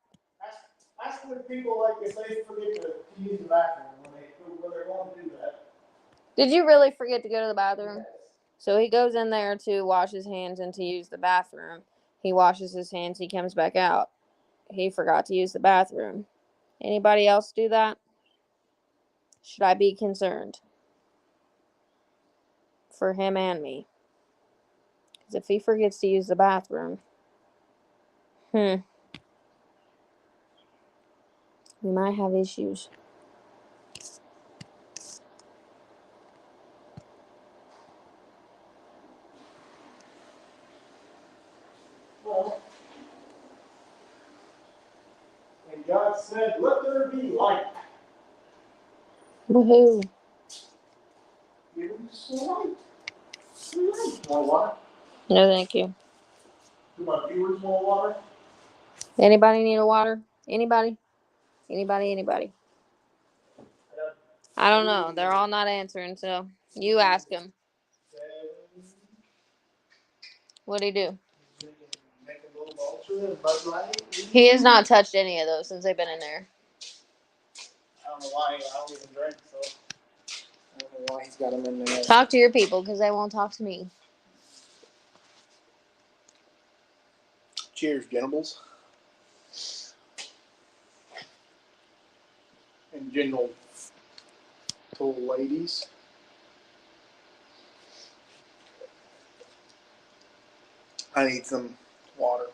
Speaker 2: Ask when people like if they forget to use the bathroom when they're going to do that.
Speaker 1: Did you really forget to go to the bathroom?
Speaker 2: Yes.
Speaker 1: So he goes in there to wash his hands and to use the bathroom. He washes his hands. He comes back out. He forgot to use the bathroom. Anybody else do that? Should I be concerned? For him and me. Because if he forgets to use the bathroom, we might have issues.
Speaker 2: Well, and God said, "Let there be light."
Speaker 1: Woohoo.
Speaker 2: Give him some light. More water?
Speaker 1: No, thank you.
Speaker 2: Do my viewers more water?
Speaker 1: Anybody need a water? Anybody? Anybody? I don't know. They're all not answering, so you ask him. What'd he do? He has not touched any of those since they've been in there.
Speaker 2: I don't know why. I don't even drink, so I don't know why he's got them in there.
Speaker 1: Talk to your people because they won't talk to me.
Speaker 2: Cheers, genitals. And gentle ladies. I need some water.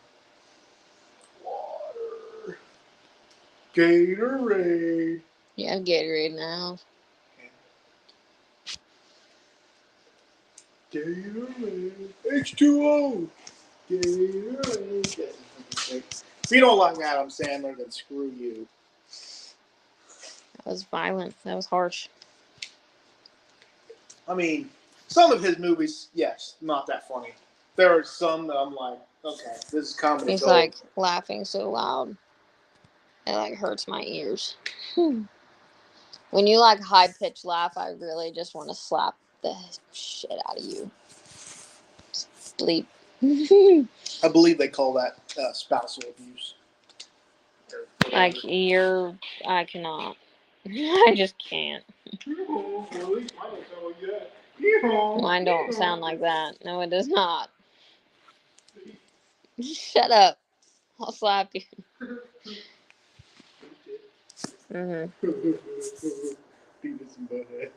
Speaker 2: Gatorade.
Speaker 1: Yeah, Gatorade in the house.
Speaker 2: Gatorade. H2O. Gatorade. If you don't like Adam Sandler, then screw you.
Speaker 1: That was violent. That was harsh.
Speaker 2: I mean, some of his movies, yes, not that funny. There are some that I'm like, okay, this is comedy.
Speaker 1: He's like laughing so loud. It like hurts my ears. When you like high pitched laugh, I really just want to slap the shit out of you. Sleep.
Speaker 2: I believe they call that spousal abuse.
Speaker 1: Like I cannot. I just can't. Mine don't sound like that. No, it does not. Shut up. I'll slap you.
Speaker 2: Beavis and Butthead.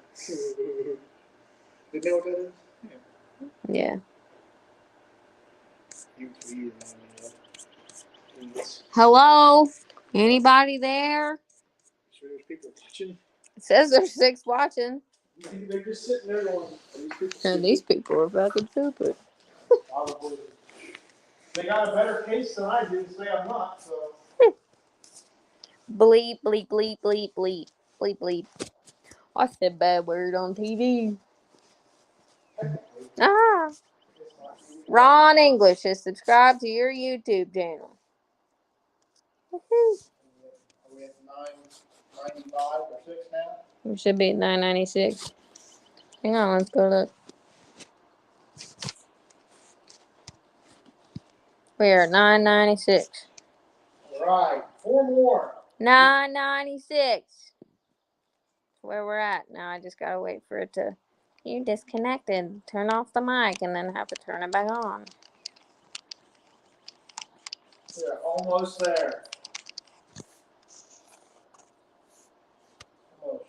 Speaker 2: Did you know what that is? Yeah.
Speaker 1: Yeah.
Speaker 2: You tweeted, man.
Speaker 1: Hello? Anybody there?
Speaker 2: Sure there's people watching?
Speaker 1: It says there's 6 watching.
Speaker 2: They're just sitting there going,
Speaker 1: And these people are fucking stupid.
Speaker 2: Probably. They got a better case than I do to say I'm not, so.
Speaker 1: Bleep, bleep, bleep, bleep, bleep. Bleep, bleep. I said bad word on TV. Ah. Ron English is subscribed to your YouTube channel.
Speaker 2: Are we at 995 or 6 now?
Speaker 1: We should be at 996. Hang on, let's go look. We are at 996.
Speaker 2: Alright, 4 more.
Speaker 1: 996. Where we're at. Now I just gotta wait for it to. You disconnected. Turn off the mic and then have to turn it back on.
Speaker 2: We're almost there. Almost.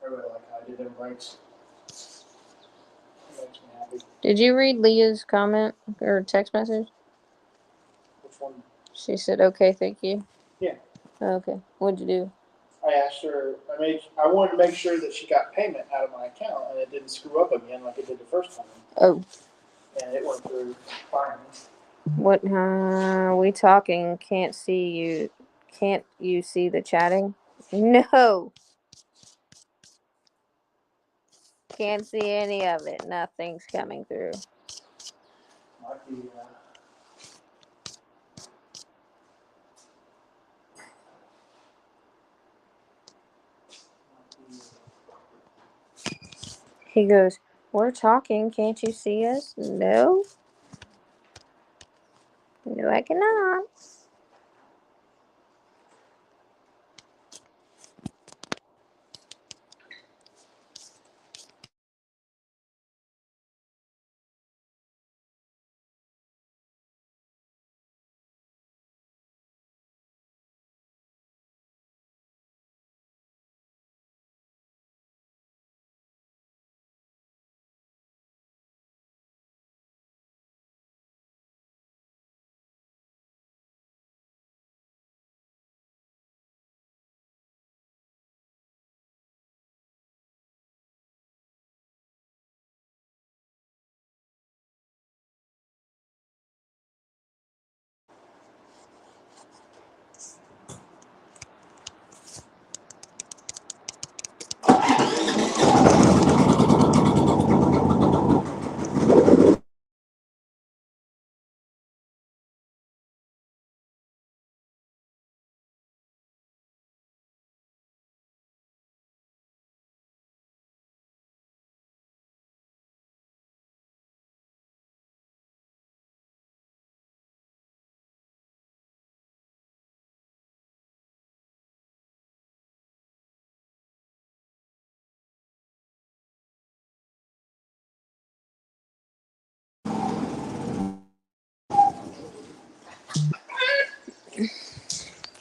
Speaker 2: I really like how I did them breaks. That makes me happy.
Speaker 1: Did you read Leah's comment or text message?
Speaker 2: Which one?
Speaker 1: She said, "Okay, thank you."
Speaker 2: Yeah.
Speaker 1: Okay. What'd you do?
Speaker 2: I asked her, I wanted to make sure that she got payment out of my account and it didn't screw up again like it did the first time.
Speaker 1: Oh.
Speaker 2: And it went through fine.
Speaker 1: What? We talking? Can't see you. Can't you see the chatting? No. Can't see any of it. Nothing's coming through.
Speaker 2: Might be,
Speaker 1: He goes, "We're talking. Can't you see us?" No. No, I cannot.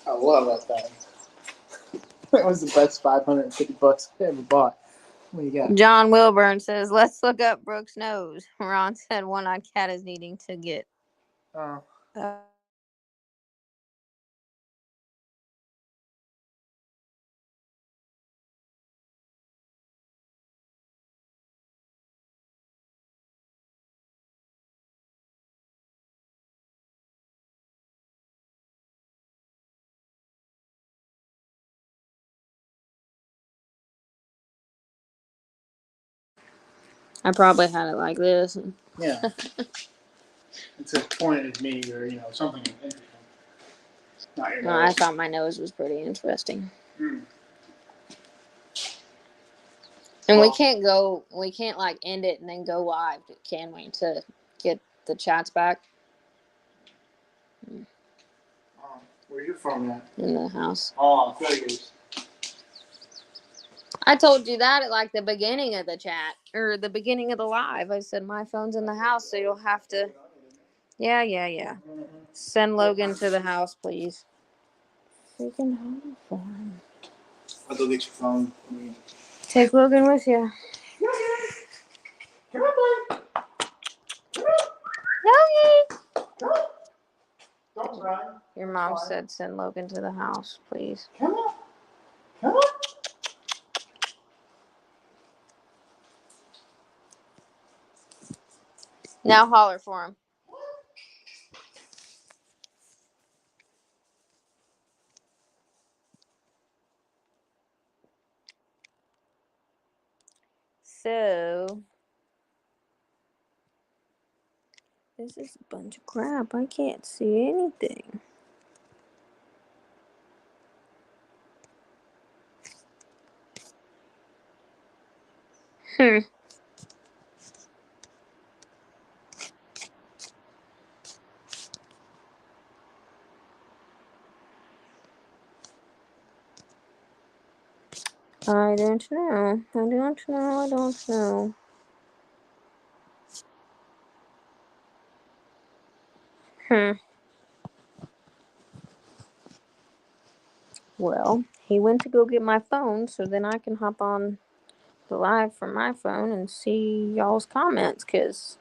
Speaker 2: I love that thing. That was the best $550 I ever bought. What do you got?
Speaker 1: John Wilburn says, "Let's look up Brooke's nose." Ron said, "One-eyed cat is needing to get."
Speaker 2: Oh.
Speaker 1: I probably had it like this.
Speaker 2: Yeah. It's a pointed at me or, something interesting. Not your
Speaker 1: No, I
Speaker 2: nose.
Speaker 1: thought my nose was pretty interesting.
Speaker 2: Mm.
Speaker 1: And
Speaker 2: Well,
Speaker 1: we can't like end it and then go live, can we, to get the chats back
Speaker 2: where's your phone at?
Speaker 1: in the house?
Speaker 2: Oh, Vegas.
Speaker 1: I told you that at like the beginning of the chat or the beginning of the live. I said my phone's in the house, so you'll have to. Yeah.
Speaker 2: Mm-hmm.
Speaker 1: Send Logan to the house, please. Freaking home for him.
Speaker 2: I'll go get your phone.
Speaker 1: Take Logan with you.
Speaker 2: crying.
Speaker 1: Your mom said send Logan to the house, please.
Speaker 2: Come on. Come on.
Speaker 1: Now holler for him. So, this is a bunch of crap. I can't see anything. I don't know. I don't know. I don't know. Well, he went to go get my phone, so then I can hop on the live from my phone and see y'all's comments, because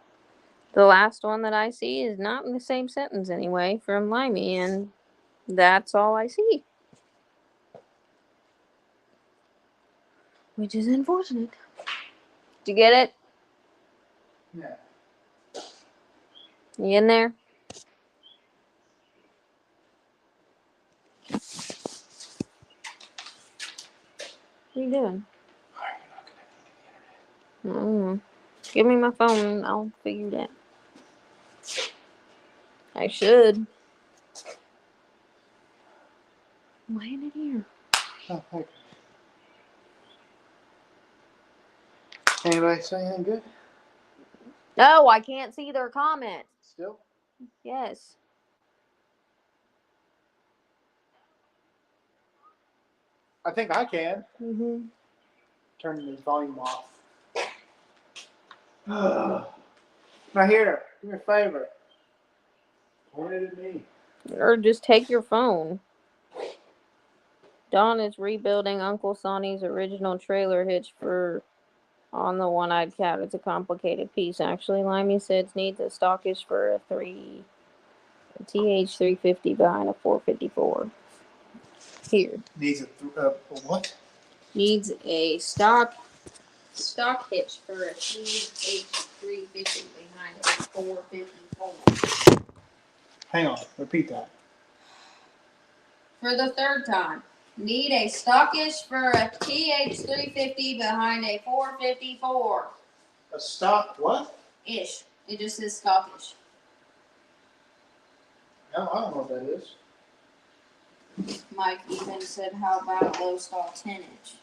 Speaker 1: the last one that I see is not in the same sentence anyway from Limey, and that's all I see. Which is unfortunate. Did you get it?
Speaker 2: Yeah.
Speaker 1: You in there? What are you doing? I don't know. Give me my phone and I'll figure that. I should. Why ain't it here?
Speaker 2: Oh, okay. Anybody say anything good?
Speaker 1: No, I can't see their comments.
Speaker 2: Still?
Speaker 1: Yes.
Speaker 2: I think I can.
Speaker 1: Mm-hmm.
Speaker 2: Turn the volume off. Now here, do me a favor. Point it at me.
Speaker 1: Or just take your phone. Dawn is rebuilding Uncle Sonny's original trailer hitch for on the one-eyed cat. It's a complicated piece, actually. Limey says needs a stockish for a TH350 behind a 454. Here.
Speaker 2: Needs a what?
Speaker 1: Needs a stock hitch for a TH350 behind a 454.
Speaker 2: Hang on, repeat that.
Speaker 1: For the third time. Need a stockish for a TH350 behind a 454.
Speaker 2: A stock what?
Speaker 1: Ish. It just says stockish.
Speaker 2: No, I don't know what that is.
Speaker 1: Mike even said, how about a low stock 10 inch?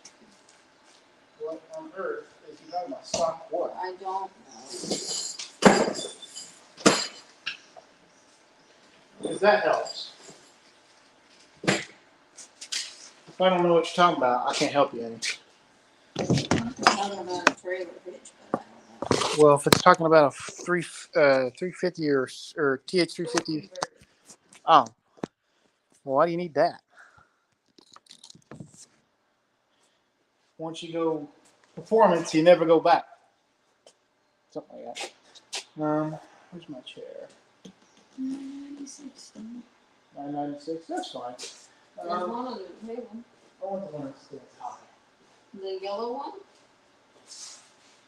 Speaker 2: What on earth is he talking about? Stock what?
Speaker 1: I don't know.
Speaker 2: Because that helps. If I don't know what you're talking about, I can't help you any.
Speaker 1: I'm talking about a trailer hitch, but I don't know.
Speaker 2: Well, if it's talking about a 350 or TH350, oh, well, why do you need that? Once you go performance, you never go back. Something like that. Where's my chair?
Speaker 1: 996.
Speaker 2: 996. That's fine.
Speaker 1: There's one on the table.
Speaker 2: I want the one that stays high.
Speaker 1: The yellow one?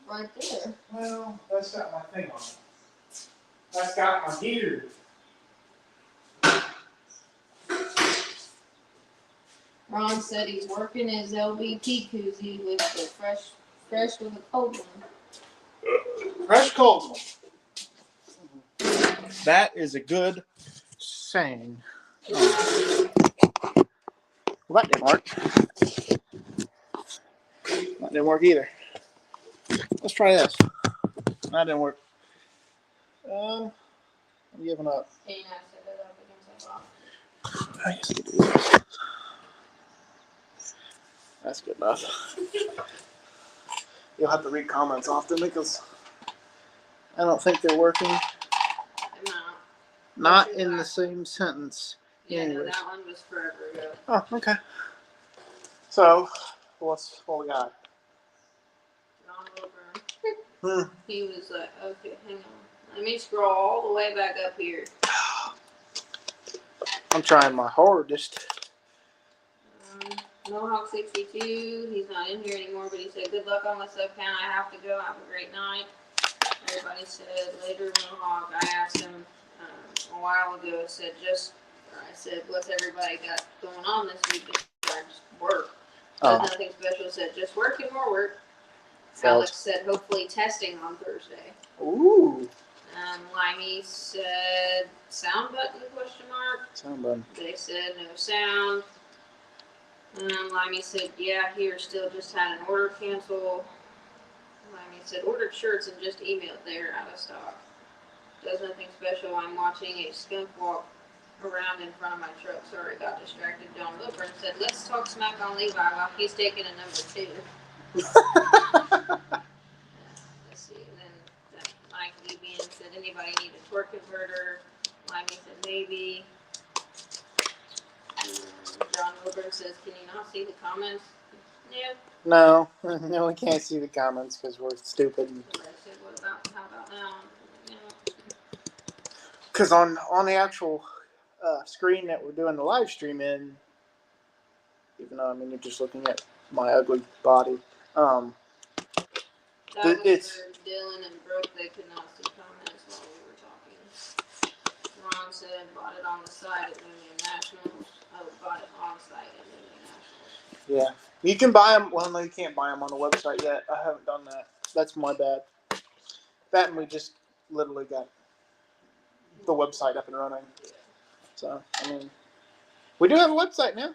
Speaker 1: Right there.
Speaker 2: Well, that's got my thing on it. That's got my heater.
Speaker 1: Ron said he's working his LVP koozie with the fresh with a cold one.
Speaker 2: Fresh cold one. That is a good saying. Oh. Well, that didn't work. That didn't work either. Let's try this. That didn't work. I'm giving up.
Speaker 1: Can you not set it up against that box?
Speaker 2: I guess I could do this. That's good enough. You'll have to read comments often because I don't think they're working.
Speaker 1: No.
Speaker 2: Not in the same sentence.
Speaker 1: Yeah, no, that one was forever ago.
Speaker 2: Oh, okay. So, what we got?
Speaker 1: John Wilburn. He was like, okay, hang on. Let me scroll all the way back up here.
Speaker 2: I'm trying my hardest.
Speaker 1: Mohawk 62, he's not in here anymore, but he said, good luck on the sub count. I have to go. Have a great night. Everybody said, later Mohawk. I asked him a while ago, I said, what's everybody got going on this week? Just work. Said nothing special. Said, just work and more work. Alex said, hopefully testing on Thursday.
Speaker 2: Ooh.
Speaker 1: Limey said, sound button, question mark.
Speaker 2: Sound button.
Speaker 1: They said, no sound. Limey said, yeah, here, still just had an order cancel. Limey said, ordered shirts and just emailed. They're out of stock. Does nothing special. I'm watching a skunk walk around in front of my truck. Sorry, got distracted. John Wilburn said, let's talk smack on Levi while he's taking a number 2. Let's see. And then Mike Evian said, anybody need a torque converter? Limey said, maybe. John Wilburn says, can you not see the comments? Yeah.
Speaker 2: No, we can't see the comments because we're stupid.
Speaker 1: I said, how about now?
Speaker 2: Because on the actual screen that we're doing the live stream in, even though you're just looking at my ugly body,
Speaker 1: it's for Dylan and Brooke. They could not see comments while we were talking. Ron said bought it on the site at Union Nationals. Oh, bought it on site at Union Nationals.
Speaker 2: Yeah, you can buy them. Well, no, you can't buy them on the website yet. I haven't done that. That's my bad. That and we just literally got the website up and running. So, we do have a website now.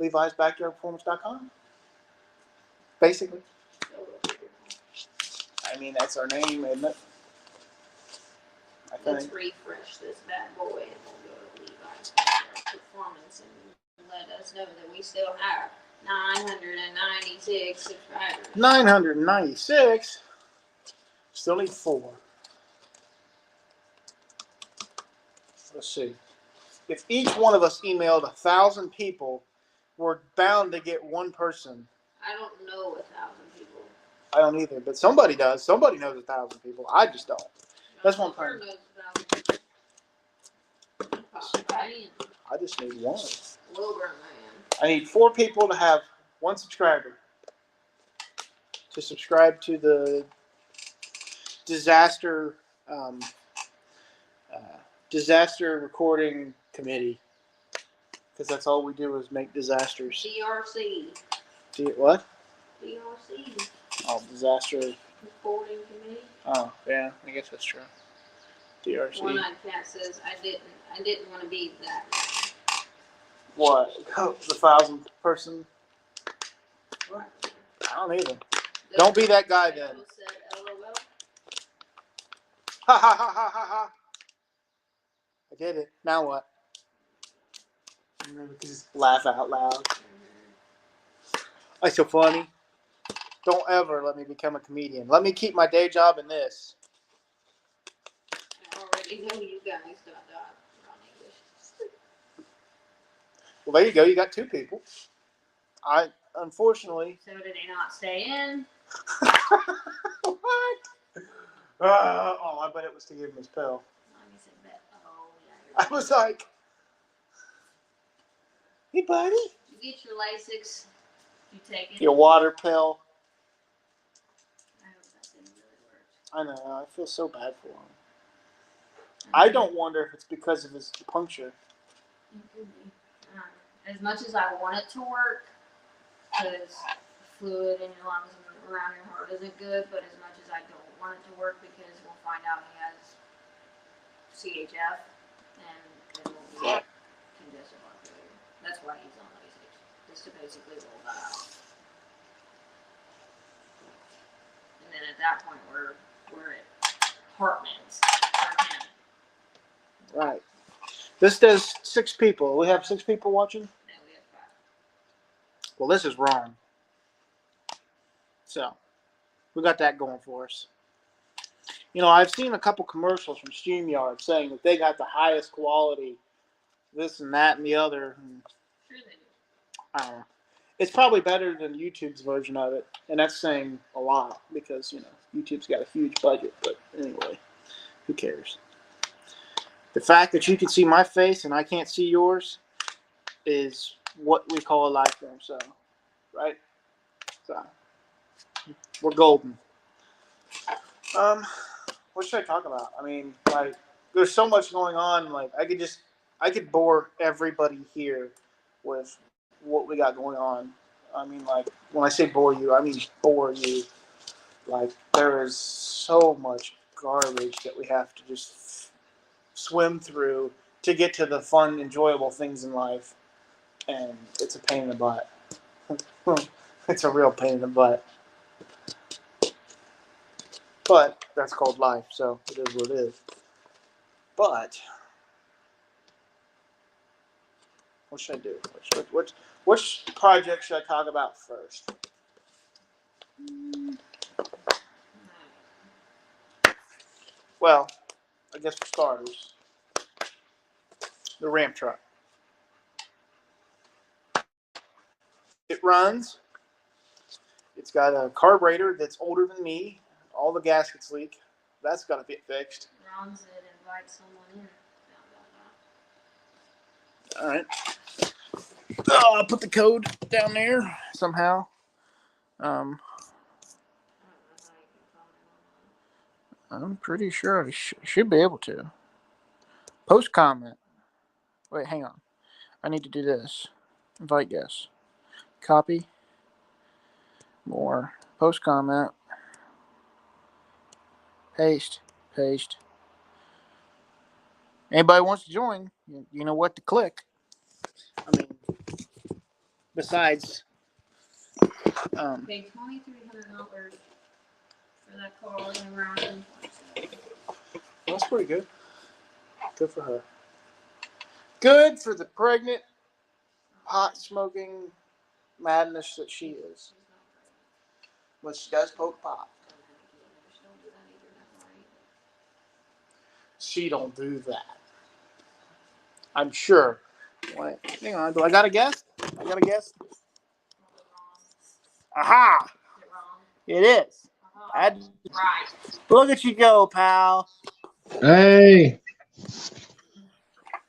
Speaker 2: Levi'sBackyardPerformance.com. Basically. That's our name, isn't it?
Speaker 1: Let's refresh this bad boy and we'll go to Levi's Backyard Performance and let us know that we still have 996 subscribers.
Speaker 2: 996? Still need 4. Let's see. If each one of us emailed 1,000 people, we're bound to get one person.
Speaker 1: I don't know 1,000 people.
Speaker 2: I don't either, but somebody does. Somebody knows 1,000 people. I just don't. That's one thing. I just need 1.
Speaker 1: Wilbur, man.
Speaker 2: I need 4 people to have 1 subscriber to subscribe to the disaster recording committee, because that's all we do is make disasters.
Speaker 1: DRC.
Speaker 2: What?
Speaker 1: DRC.
Speaker 2: Oh, disaster
Speaker 1: recording committee.
Speaker 2: Oh, yeah, I guess that's true. DRC.
Speaker 1: One-eyed cat says, I didn't want to be that.
Speaker 2: What? The 1,000 person?
Speaker 1: What?
Speaker 2: I don't either. Don't be that guy then.
Speaker 1: Said, LOL.
Speaker 2: Ha ha ha ha ha ha. I did it. Now what? Just laugh out loud. That's so funny. Don't ever let me become a comedian. Let me keep my day job in this.
Speaker 1: I already know you guys got on English.
Speaker 2: Well, there you go. You got 2 people. I, unfortunately...
Speaker 1: So did they not stay in?
Speaker 2: What? I bet it was to give him his pill. I was like, hey, buddy.
Speaker 1: Did you get your Lasix? Did you take it?
Speaker 2: Your water pill.
Speaker 1: I hope that didn't really work.
Speaker 2: I know. I feel so bad for him. I don't wonder if it's because of his puncture.
Speaker 1: It could be. As much as I want it to work, because fluid in your lungs and around your heart isn't good, but as much as I don't want it to work, because we'll find out he has CHF, and it will be congestive heart failure. That's why he's on Lasix, just to basically roll that out. And then at that point, we're at heart meds for him.
Speaker 2: Right. This does 6 people. We have 6 people watching?
Speaker 1: No, we have 5.
Speaker 2: Well, this is wrong. So, we got that going for us. I've seen a couple commercials from StreamYard saying that they got the highest quality, this and that and the other.
Speaker 1: Sure they do.
Speaker 2: I don't know. It's probably better than YouTube's version of it, and that's saying a lot because, YouTube's got a huge budget. But anyway, who cares? The fact that you can see my face and I can't see yours is what we call a life form. So, right? So, we're golden. What should I talk about? I mean, like, there's so much going on. Like, I could bore everybody here with what we got going on. I mean, like, when I say bore you, I mean bore you. Like, there is so much garbage that we have to just swim through to get to the fun, enjoyable things in life. And it's a pain in the butt. It's a real pain in the butt. But that's called life, so it is what it is. But what should I do? Which project should I talk about first? Well, I guess for starters, the ramp truck. It runs. It's got a carburetor that's older than me. All the gaskets leak. That's got to get fixed.
Speaker 1: Ron said invite someone in.
Speaker 2: All right. Oh, I'll put the code down there somehow. I'm pretty sure I should be able to. Post comment. Wait, hang on. I need to do this. Invite guests. Copy. More. Post comment. Paste. Paste. Anybody wants to join, you know what to click. I mean, besides.
Speaker 1: Paid $2,300 for that car and around.
Speaker 2: That's pretty good. Good for her. Good for the pregnant, pot smoking madness that she is. But she does poke pot. She don't do that. I'm sure. Wait, hang on. Do I got a guess? I got a guess. Aha! It is. Right. Look at you go, pal.
Speaker 3: Hey,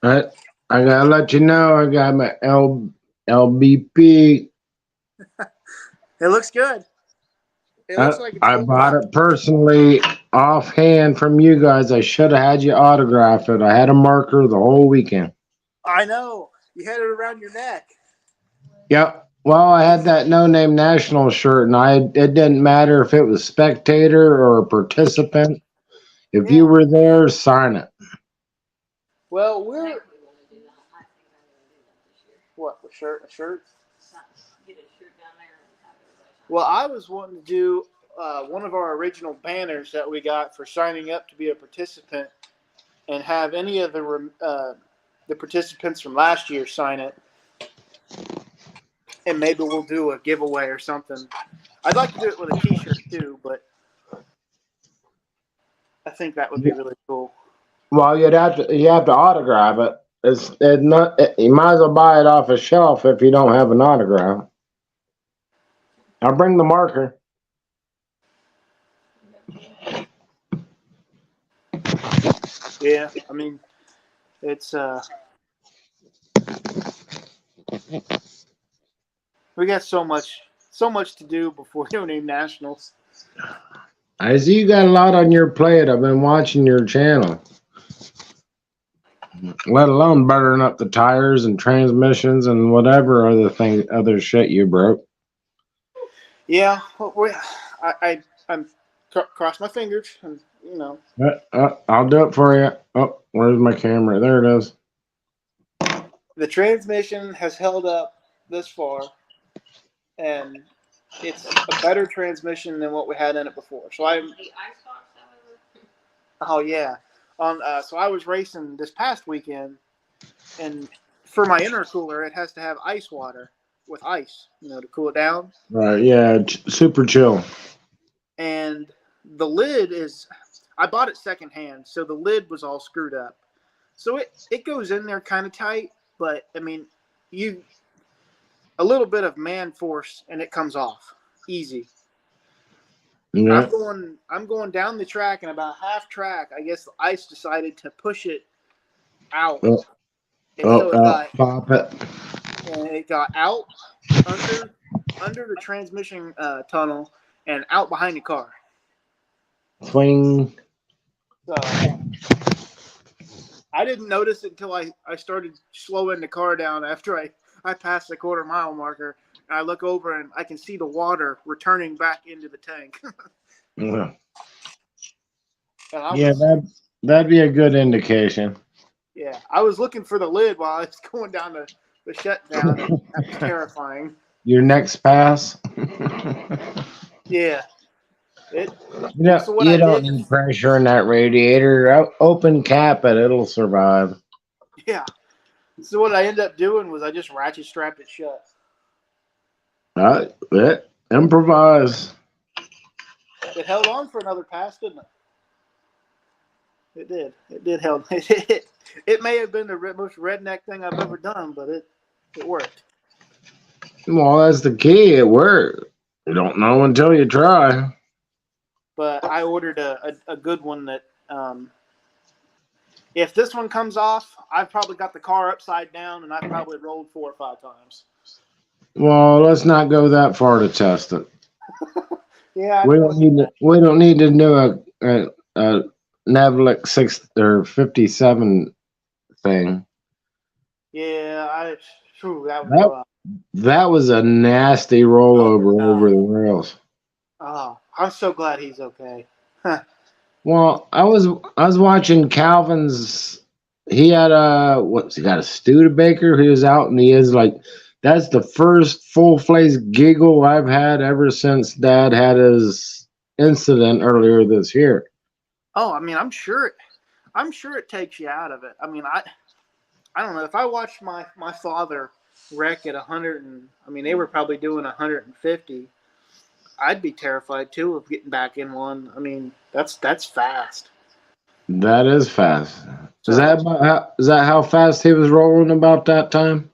Speaker 3: I gotta let you know I got my LBP.
Speaker 2: It looks good. It looks like it's
Speaker 3: I bought it personally offhand from you guys. I should have had you autograph it. I had a marker the whole weekend.
Speaker 2: I know. You had it around your neck.
Speaker 3: Yep. Well, I had that No Name National shirt, and it didn't matter if it was spectator or participant. If you were there, sign it.
Speaker 2: Well, what, a shirt? Well, I was wanting to do one of our original banners that we got for signing up to be a participant, and have any of the participants from last year sign it, and maybe we'll do a giveaway or something. I'd like to do it with a T-shirt too, but I think that would be really cool.
Speaker 3: Well, you have to autograph it. You might as well buy it off a shelf if you don't have an autograph. I'll bring the marker.
Speaker 2: Yeah, I mean, it's we got so much to do before No Name Nationals.
Speaker 3: I see you got a lot on your plate. I've been watching your channel. Let alone buttering up the tires and transmissions and whatever other shit you broke.
Speaker 2: Yeah, well, I'm cross my fingers, and you know.
Speaker 3: I'll do it for you. Oh, where's my camera? There it is.
Speaker 2: The transmission has held up this far, and it's a better transmission than what we had in it before. So oh yeah, so I was racing this past weekend, and for my intercooler, it has to have ice water with ice, to cool it down.
Speaker 3: Right, yeah, super chill.
Speaker 2: And the lid I bought it secondhand, so the lid was all screwed up. So it goes in there kind of tight, but I mean, a little bit of man force and it comes off easy. Yeah. I'm going down the track, and about half track, I guess the ice decided to push it out.
Speaker 3: Oh,
Speaker 2: And so
Speaker 3: pop it.
Speaker 2: it got out under the transmission tunnel and out behind the car.
Speaker 3: Swing.
Speaker 2: So I didn't notice it until I started slowing the car down after I passed the quarter-mile marker. And I look over and I can see the water returning back into the tank.
Speaker 3: Yeah,
Speaker 2: And
Speaker 3: that'd be a good indication.
Speaker 2: Yeah, I was looking for the lid while I was going down the shutdown. And that was terrifying.
Speaker 3: Your next pass.
Speaker 2: Yeah.
Speaker 3: You don't need pressure in that radiator. Open cap it; it'll survive.
Speaker 2: Yeah. So what I ended up doing was I just ratchet strapped it shut.
Speaker 3: Improvise.
Speaker 2: It held on for another pass, didn't it? It did. It did help. It may have been the most redneck thing I've ever done, but it worked.
Speaker 3: Well, that's the key. It worked. You don't know until you try.
Speaker 2: But I ordered a good one that if this one comes off, I've probably got the car upside down and I've probably rolled 4 or 5 times.
Speaker 3: Well, let's not go that far to test it.
Speaker 2: Yeah,
Speaker 3: we don't need to do a Nevlik 6 or 57 thing.
Speaker 2: Yeah,
Speaker 3: that was a nasty rollover over the rails.
Speaker 2: Oh, I'm so glad he's okay.
Speaker 3: Well, I was watching Calvin's. He had he got a Studebaker. He was out, and he is like, that's the first full-face giggle I've had ever since Dad had his incident earlier this year.
Speaker 2: Oh, I mean, I'm sure it takes you out of it. I mean, I don't know if I watched my father wreck at 100, and I mean they were probably doing 150. I'd be terrified too of getting back in one. I mean, that's fast.
Speaker 3: That is fast. So, is that how fast he was rolling about that time?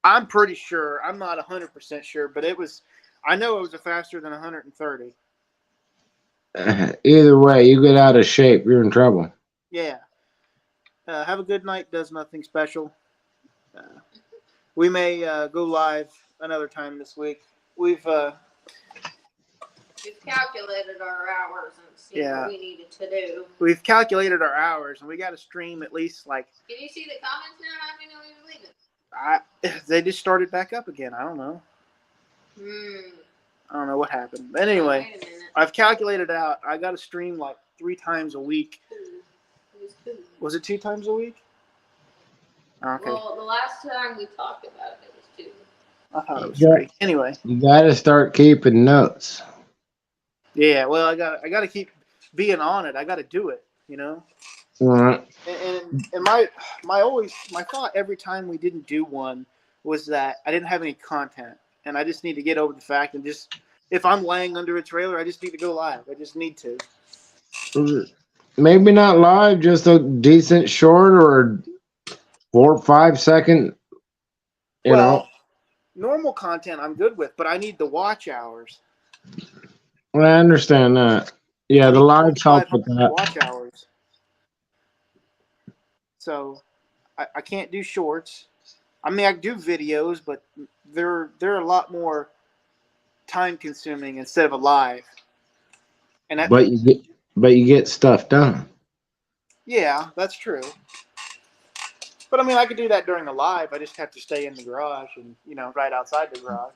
Speaker 2: I'm pretty sure. I'm not 100% sure, but it was. I know it was faster than 130.
Speaker 3: Either way, you get out of shape, you're in trouble.
Speaker 2: Yeah. Have a good night. Does nothing special. We may go live another time this week. We've
Speaker 1: calculated our hours and seen what we needed to do.
Speaker 2: We've calculated our hours, and we got to stream at least like.
Speaker 1: Can you see the comments now? How do you know he was leaving?
Speaker 2: They just started back up again. I don't know. I don't know what happened. But anyway, I've calculated out. I got to stream like 3 times a week. Was it 2 times a week? Okay.
Speaker 1: Well, the last time we talked about it was 2.
Speaker 2: I thought it was 3. Anyway,
Speaker 3: you got to start keeping notes.
Speaker 2: Yeah, well, I got to keep being on it. I got to do it. You know.
Speaker 3: Right.
Speaker 2: And my thought every time we didn't do one was that I didn't have any content, and I just need to get over the fact and just if I'm laying under a trailer, I just need to go live. I just need to.
Speaker 3: Maybe not live, just a decent short or 4 or 5 second. You know,
Speaker 2: normal content I'm good with, but I need the watch hours.
Speaker 3: Well, I understand that. Yeah, the live help with that.
Speaker 2: Watch hours. So I can't do shorts. I mean, I do videos, but they're a lot more time consuming instead of a live. And that,
Speaker 3: but you get stuff done.
Speaker 2: Yeah, that's true. But I mean, I could do that during the live. I just have to stay in the garage and right outside the garage.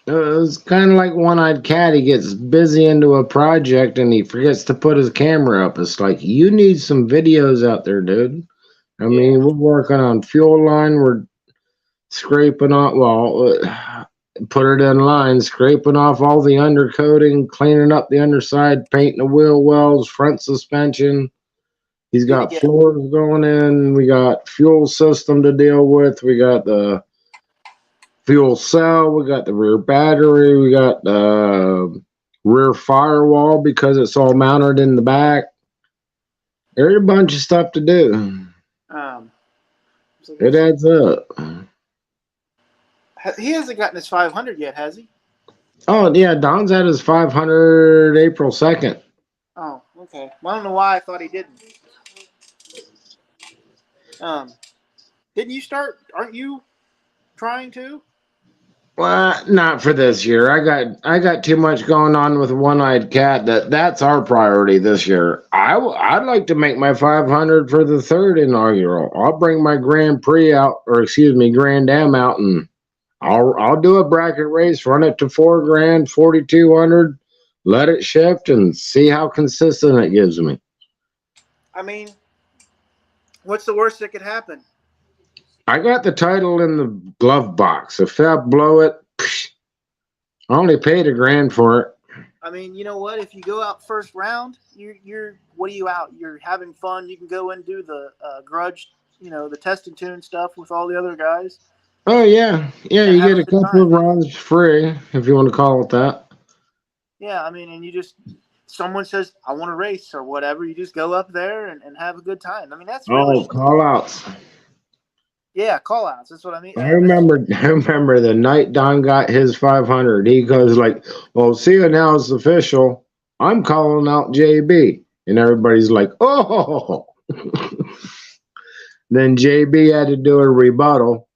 Speaker 3: It's kind of like One-Eyed Cat. He gets busy into a project and he forgets to put his camera up. It's like, you need some videos out there, dude. I mean, we're working on fuel line. We're scraping off, put it in line, scraping off all the undercoating, cleaning up the underside, painting the wheel wells, front suspension. He's got floors going in. We got fuel system to deal with. We got the fuel cell. We got the rear battery. We got the rear firewall because it's all mounted in the back. There's a bunch of stuff to do. It adds up.
Speaker 2: He hasn't gotten his 500 yet, has he?
Speaker 3: Oh, yeah. Don's at his 500 April 2nd.
Speaker 2: Oh, okay. Well, I don't know why I thought he didn't. Didn't you start? Aren't you trying to?
Speaker 3: Well, not for this year. I got too much going on with One-Eyed Cat. That's our priority this year. I'd like to make my 500 for the third inaugural. I'll bring my Grand Prix out, or excuse me, Grand Am out, and I'll do a bracket race, run it to 4 grand, 4,200, let it shift, and see how consistent it gives me.
Speaker 2: I mean, what's the worst that could happen?
Speaker 3: I got the title in the glove box. If I blow it, I only paid $1 grand for it.
Speaker 2: I mean, you know what? If you go out first round, you're what are you out? You're having fun. You can go and do the grudge, the test and tune stuff with all the other guys.
Speaker 3: Oh yeah, you get a couple of rounds free if you want to call it that.
Speaker 2: Yeah, I mean, and someone says I want to race or whatever, you just go up there and have a good time. I mean, that's really
Speaker 3: call outs.
Speaker 2: Yeah, call outs. That's what I mean.
Speaker 3: I remember the night Don got his 500. He goes like, "Well, see you now. It's official. I'm calling out JB," and everybody's like, "Oh." Then JB had to do a rebuttal.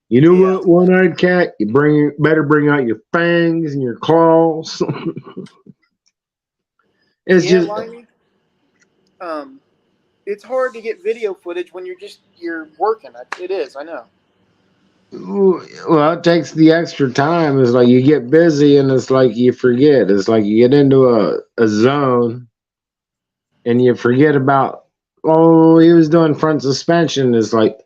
Speaker 3: You know what, One-Eyed Cat? You better bring out your fangs and your claws.
Speaker 2: Liney, it's hard to get video footage when you're working. It is, I know.
Speaker 3: Well, it takes the extra time. It's like you get busy and it's like you forget. It's like you get into a zone and you forget about, he was doing front suspension. It's like,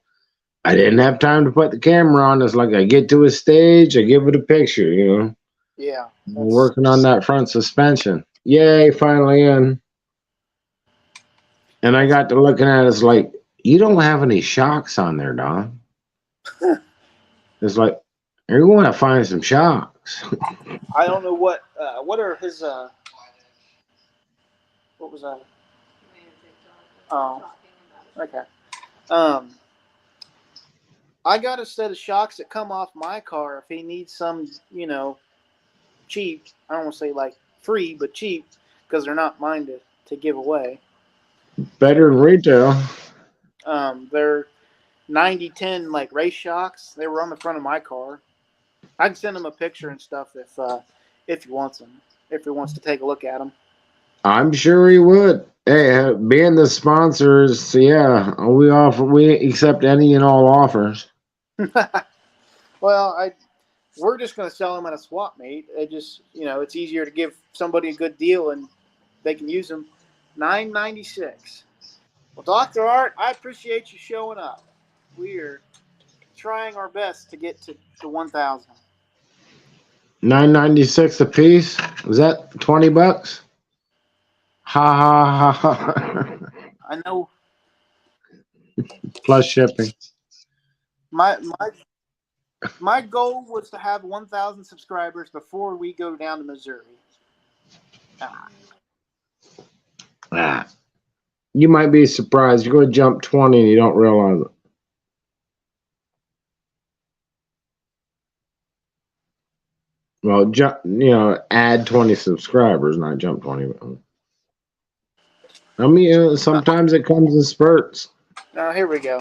Speaker 3: I didn't have time to put the camera on. It's like I get to a stage, I give it a picture,
Speaker 2: Yeah.
Speaker 3: I'm working on that front suspension. Yay, finally in. And I got to looking at it, it's like, you don't have any shocks on there, Don. It's like, you're going to find some shocks.
Speaker 2: I don't know what are his, what was that? Oh, okay. I got a set of shocks that come off my car if he needs some, cheap. I don't want to say like free, but cheap, because they're not mine to give away.
Speaker 3: Better than retail.
Speaker 2: They're 90-10 like race shocks. They were on the front of my car. I can send him a picture and stuff if he wants them. If he wants to take a look at them. I'm
Speaker 3: sure he would. Hey, being the sponsors, yeah, we accept any and all offers.
Speaker 2: Well, we're just going to sell them at a swap meet. It just, it's easier to give somebody a good deal and they can use them. $9.96. Well, Dr. Art, I appreciate you showing up. We're trying our best to get to 1,000.
Speaker 3: $9.96 a piece. Was that $20? Ha ha ha ha.
Speaker 2: I know.
Speaker 3: Plus shipping.
Speaker 2: My goal was to have 1,000 subscribers before we go down to Missouri.
Speaker 3: You might be surprised. You're going to jump 20 and you don't realize it. Well, add 20 subscribers, not jump 20. I mean, sometimes it comes in spurts.
Speaker 2: Here we go.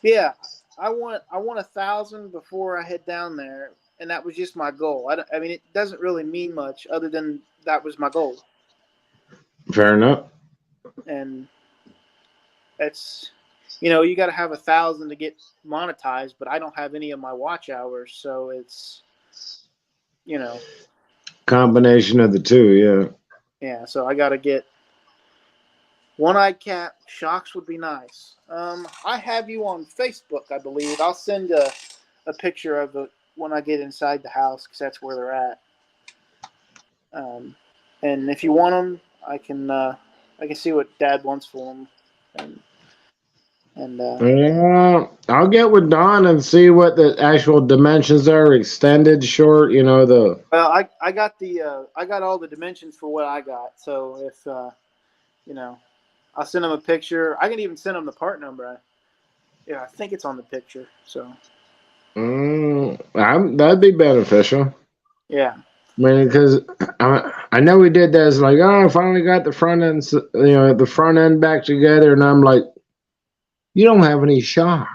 Speaker 2: Yeah, I want 1,000 before I head down there, and that was just my goal. I mean, it doesn't really mean much other than that was my goal.
Speaker 3: Fair enough.
Speaker 2: And it's, you got to have 1,000 to get monetized, but I don't have any of my watch hours, so it's,
Speaker 3: combination of the two, yeah.
Speaker 2: Yeah, so I got to get One-Eyed Cat. Shocks would be nice. I have you on Facebook, I believe. I'll send a picture of it when I get inside the house because that's where they're at. And if you want them, I can see what Dad wants for them.
Speaker 3: Yeah, I'll get with Don and see what the actual dimensions are, extended, short.
Speaker 2: Well, I got all the dimensions for what I got. So if I'll send him a picture. I can even send him the part number. I think it's on the picture. So
Speaker 3: that'd be beneficial.
Speaker 2: Yeah.
Speaker 3: I mean, because I know we did that. It's like, I finally got the front end, the front end back together, and I'm like, You don't have any shock.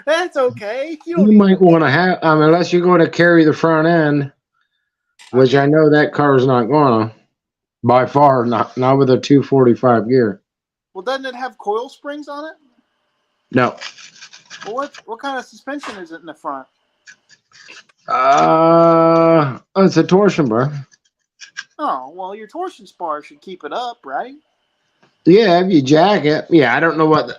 Speaker 2: That's okay. You don't
Speaker 3: You
Speaker 2: need
Speaker 3: might want to have, unless you're going to carry the front end, which I know that car's not going to. By far, not with a 245 gear.
Speaker 2: Well, doesn't it have coil springs on it?
Speaker 3: No.
Speaker 2: Well, what kind of suspension is it in the front?
Speaker 3: It's a torsion bar.
Speaker 2: Oh, well, your torsion spar should keep it up, right?
Speaker 3: Yeah, if you jack it. Yeah, I don't know what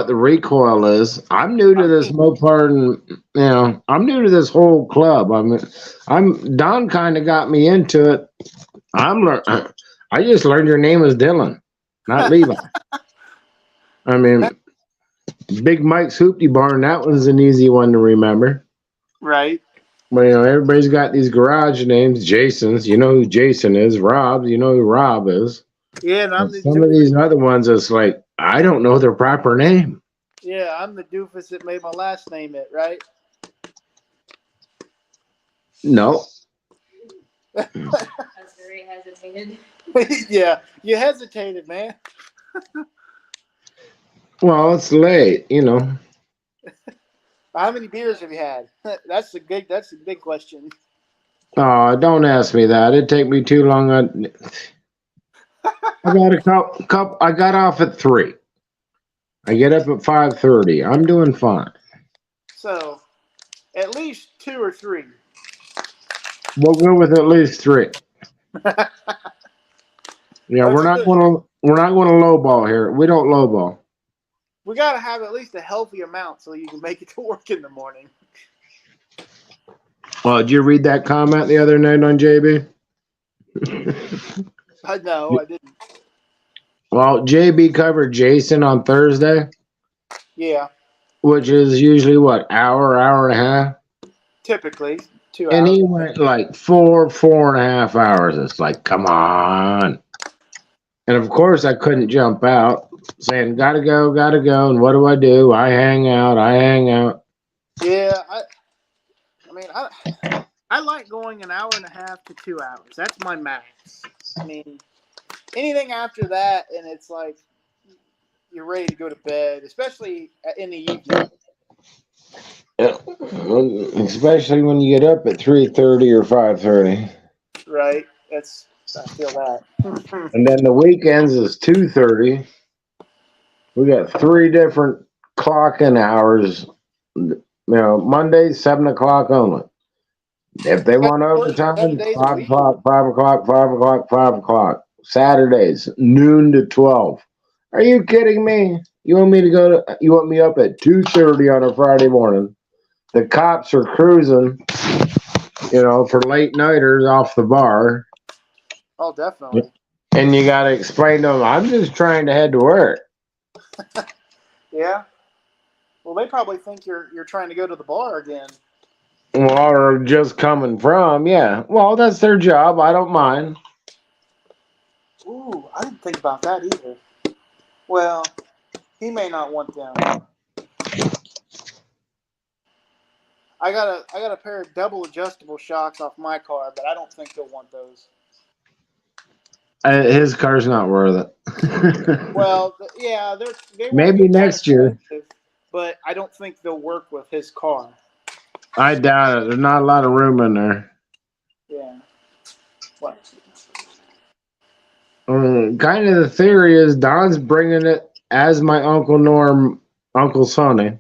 Speaker 3: the recoil is. I'm new to this Mopar, and I'm new to this whole club. Don kind of got me into it. I just learned your name was Dylan, not Levi. I mean, Big Mike's Hoopty Barn. That one's an easy one to remember.
Speaker 2: Right.
Speaker 3: But everybody's got these garage names. Jason's. You know who Jason is. Rob's. You know who Rob is.
Speaker 2: Yeah, and
Speaker 3: Some of these other ones, it's like I don't know their proper name.
Speaker 2: Yeah, I'm the doofus that made my last name it, right?
Speaker 3: No.
Speaker 1: I was very hesitated.
Speaker 2: Yeah, you hesitated, man.
Speaker 3: Well, it's late,
Speaker 2: How many beers have you had? That's a big question.
Speaker 3: Oh, don't ask me that. It'd take me too long. I got a couple. I got off at 3. I get up at 5:30. I'm doing fine.
Speaker 2: So, at least 2 or 3.
Speaker 3: We'll go with at least 3. Yeah, we're not going to lowball here. We don't lowball.
Speaker 2: We got to have at least a healthy amount so you can make it to work in the morning.
Speaker 3: Well, did you read that comment the other night on JB?
Speaker 2: No, I didn't.
Speaker 3: Well, JB covered Jason on Thursday.
Speaker 2: Yeah.
Speaker 3: Which is usually what, hour and a half?
Speaker 2: Typically 2 hours.
Speaker 3: And he went like 4.5 hours. It's like, come on. And of course, I couldn't jump out, saying, gotta go. And what do? I hang out.
Speaker 2: Yeah, I like going an hour and a half to 2 hours. That's my max. I mean, anything after that, and it's like you're ready to go to bed, especially in the evening.
Speaker 3: Yeah. Especially when you get up at 3:30 or 5:30.
Speaker 2: Right. I feel that.
Speaker 3: And then the weekends is 2:30. We got 3 different clock-in hours. Mondays 7 o'clock only. If they want overtime, 5 o'clock, 5 o'clock, 5 o'clock, 5 o'clock. Saturdays, noon to 12. Are you kidding me? You want me up at 2:30 on a Friday morning? The cops are cruising, for late nighters off the bar.
Speaker 2: Oh, definitely.
Speaker 3: And you got to explain to them, I'm just trying to head to work.
Speaker 2: Yeah. Well, they probably think you're trying to go to the bar again.
Speaker 3: Well, or just coming from, yeah. Well, that's their job. I don't mind.
Speaker 2: Ooh, I didn't think about that either. Well, he may not want them. I got a pair of double adjustable shocks off my car, but I don't think they'll want those.
Speaker 3: His car's not worth it.
Speaker 2: Well, yeah, they
Speaker 3: maybe next year.
Speaker 2: But I don't think they'll work with his car.
Speaker 3: I doubt it. There's not a lot of room in there.
Speaker 2: Yeah. What?
Speaker 3: Kind of the theory is Don's bringing it as my Uncle Norm, Uncle Sonny.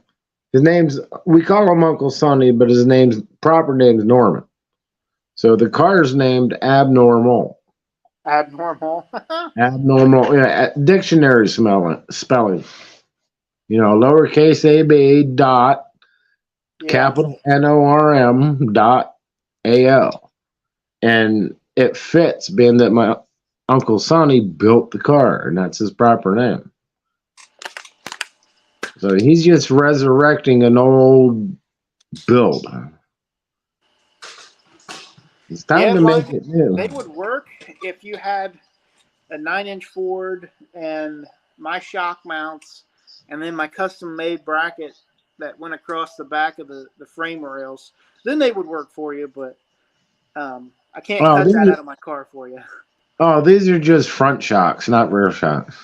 Speaker 3: We call him Uncle Sonny, but his proper name is Norman. So the car's named Abnormal.
Speaker 2: Abnormal.
Speaker 3: Abnormal. Yeah, dictionary spelling. Lowercase ab dot capital NORM dot AL. And it fits, being that my Uncle Sonny built the car, and that's his proper name. So he's just resurrecting an old build. It's time to make it new.
Speaker 2: They would work if you had a 9-inch Ford and my shock mounts, and then my custom-made bracket that went across the back of the frame rails. Then they would work for you, but I can't cut that out of my car for you.
Speaker 3: Oh, these are just front shocks, not rear shocks.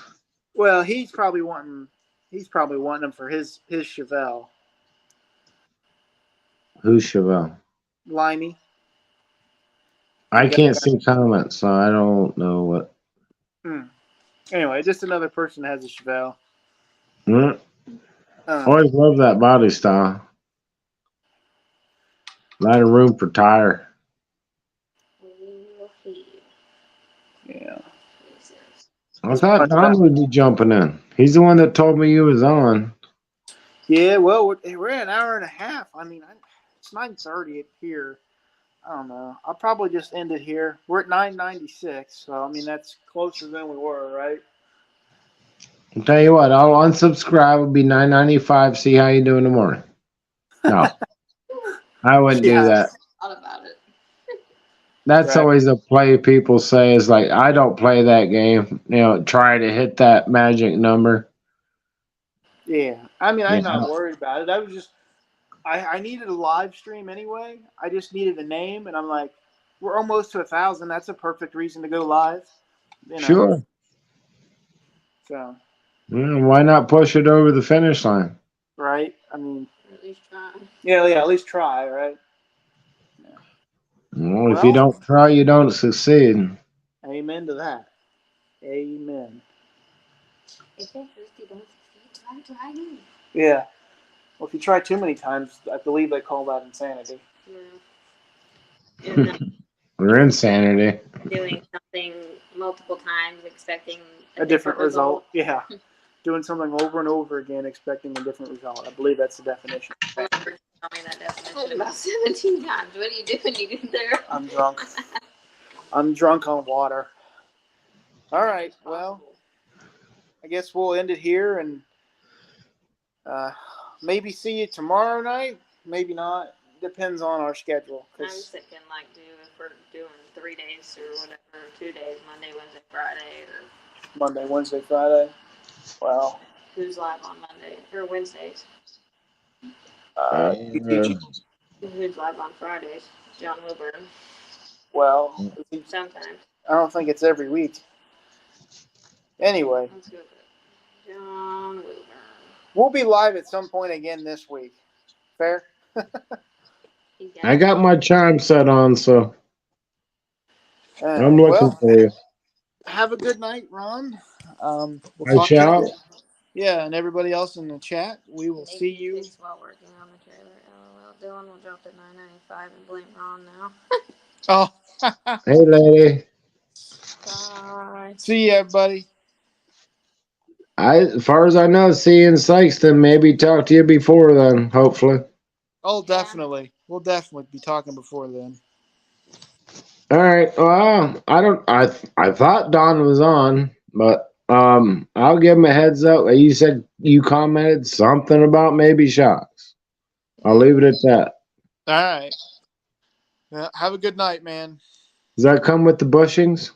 Speaker 2: Well, he's probably wanting He's probably wanting them for his Chevelle.
Speaker 3: Who's Chevelle?
Speaker 2: Limey.
Speaker 3: I can't see comments, so I don't know what.
Speaker 2: Anyway, just another person that has a Chevelle.
Speaker 3: Always love that body style. A lot of room for tire.
Speaker 2: Yeah.
Speaker 3: I thought Don would be jumping in. He's the one that told me you was on.
Speaker 2: Yeah, well, we're at an hour and a half. I mean, it's 9:30 here. I don't know. I'll probably just end it here. We're at 996, so I mean that's closer than we were, right?
Speaker 3: I'll tell you what, I'll unsubscribe. It'll be $9.95. See how you do in the morning. No, I wouldn't do that.
Speaker 1: Thought about it.
Speaker 3: That's
Speaker 2: Right.
Speaker 3: always a play people say is like, I don't play that game. Try to hit that magic number.
Speaker 2: Yeah. I mean, I'm
Speaker 3: Yeah.
Speaker 2: not worried about it. I was just, I needed a live stream anyway. I just needed a name, and I'm like, we're almost to 1,000. That's a perfect reason to go live.
Speaker 3: Sure.
Speaker 2: So.
Speaker 3: Yeah, why not push it over the finish line?
Speaker 2: Right. I mean.
Speaker 1: At least try.
Speaker 2: Yeah. At least try. Right.
Speaker 3: Well, if you don't try, you don't succeed.
Speaker 2: Amen to that. Amen.
Speaker 1: If at first you don't succeed, try again.
Speaker 2: Yeah. Well, if you try too many times, I believe they call that insanity.
Speaker 1: Yeah.
Speaker 3: Or insanity.
Speaker 1: Doing something multiple times, expecting
Speaker 2: A different result. Yeah. Doing something over and over again, expecting a different result. I believe that's the definition.
Speaker 1: Tell me that definition about 17 times. What are you doing? You did there?
Speaker 2: I'm drunk. I'm drunk on water. All right. Well, I guess we'll end it here and maybe see you tomorrow night. Maybe not. Depends on our schedule.
Speaker 1: I'm thinking if we're doing 3 days or whatever, 2 days, Monday, Wednesday, Friday, or
Speaker 2: Monday, Wednesday, Friday. Well,
Speaker 1: who's live on Monday or Wednesdays? Who's live on Fridays? John Wilburn.
Speaker 2: Well,
Speaker 1: Sometimes.
Speaker 2: I don't think it's every week. Anyway,
Speaker 1: Let's go with it. John Wilburn.
Speaker 2: We'll be live at some point again this week. Fair?
Speaker 3: I got my chime set on, so I'm looking for you.
Speaker 2: Have a good night, Ron. We'll
Speaker 3: I
Speaker 2: talk to
Speaker 3: shall.
Speaker 2: you. Yeah, and everybody else in the chat, we will see you.
Speaker 1: While working on the trailer, LOL. Dylan will drop to $9.95 and blame Ron now.
Speaker 2: Oh.
Speaker 3: Hey, lady.
Speaker 1: Bye.
Speaker 2: See you, everybody.
Speaker 3: As far as I know, see you in Sykeston. Maybe talk to you before then, hopefully.
Speaker 2: Oh, definitely. We'll definitely be talking before then.
Speaker 3: All right. Well, I thought Don was on, but I'll give him a heads up. You said you commented something about maybe shocks. I'll leave it at that.
Speaker 2: All right. Have a good night, man.
Speaker 3: Does that come with the bushings?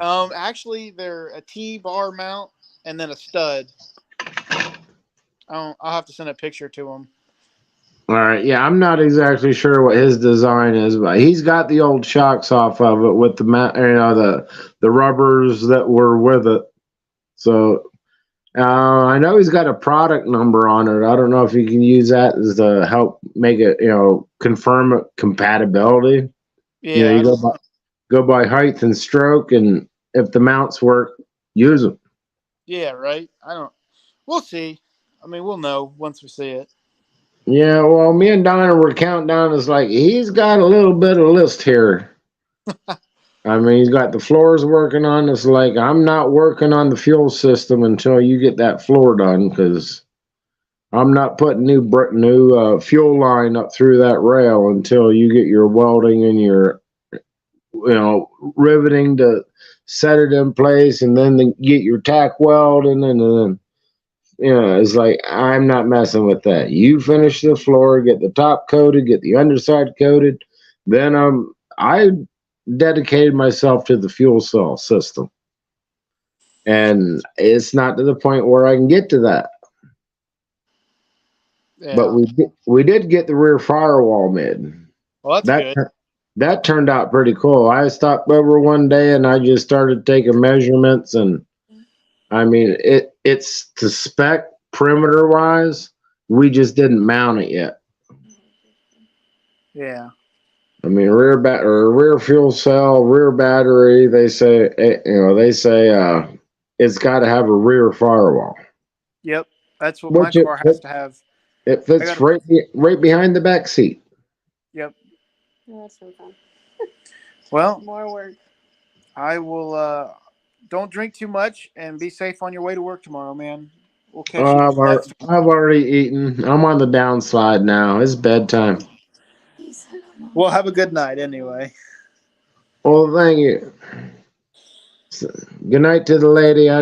Speaker 2: Actually, they're a T-bar mount and then a stud. I'll have to send a picture to him.
Speaker 3: All right. Yeah, I'm not exactly sure what his design is, but he's got the old shocks off of it with the rubbers that were with it. So I know he's got a product number on it. I don't know if you can use that as to help make it, confirm compatibility.
Speaker 2: Yeah,
Speaker 3: you go by height and stroke, and if the mounts work, use them.
Speaker 2: Yeah, right. We'll see. I mean, we'll know once we see it.
Speaker 3: Yeah, well, me and Donna were counting down. It's like he's got a little bit of list here. I mean, he's got the floors working on. It's like I'm not working on the fuel system until you get that floor done, because I'm not putting new fuel line up through that rail until you get your welding and your riveting to set it in place, and then get your tack weld, and then it's like I'm not messing with that. You finish the floor, get the top coated, get the underside coated, then I dedicated myself to the fuel cell system, and it's not to the point where I can get to that. Yeah. But we did get the rear firewall made.
Speaker 2: Well, that's good.
Speaker 3: That turned out pretty cool. I stopped over one day and I just started taking measurements, and I mean, it's to spec perimeter wise. We just didn't mount it yet.
Speaker 2: Yeah.
Speaker 3: I mean, rear fuel cell, rear battery. They say it's got to have a rear firewall.
Speaker 2: Yep. That's what my car has to have.
Speaker 3: It fits right behind the back seat.
Speaker 2: Yep.
Speaker 1: Oh, that's no fun.
Speaker 2: Well,
Speaker 1: More work.
Speaker 2: I will. Don't drink too much and be safe on your way to work tomorrow, man. We'll catch you.
Speaker 3: I've already eaten. I'm on the downside now. It's bedtime.
Speaker 2: Well, have a good night anyway.
Speaker 3: Well, thank you. Good night to the lady. I don't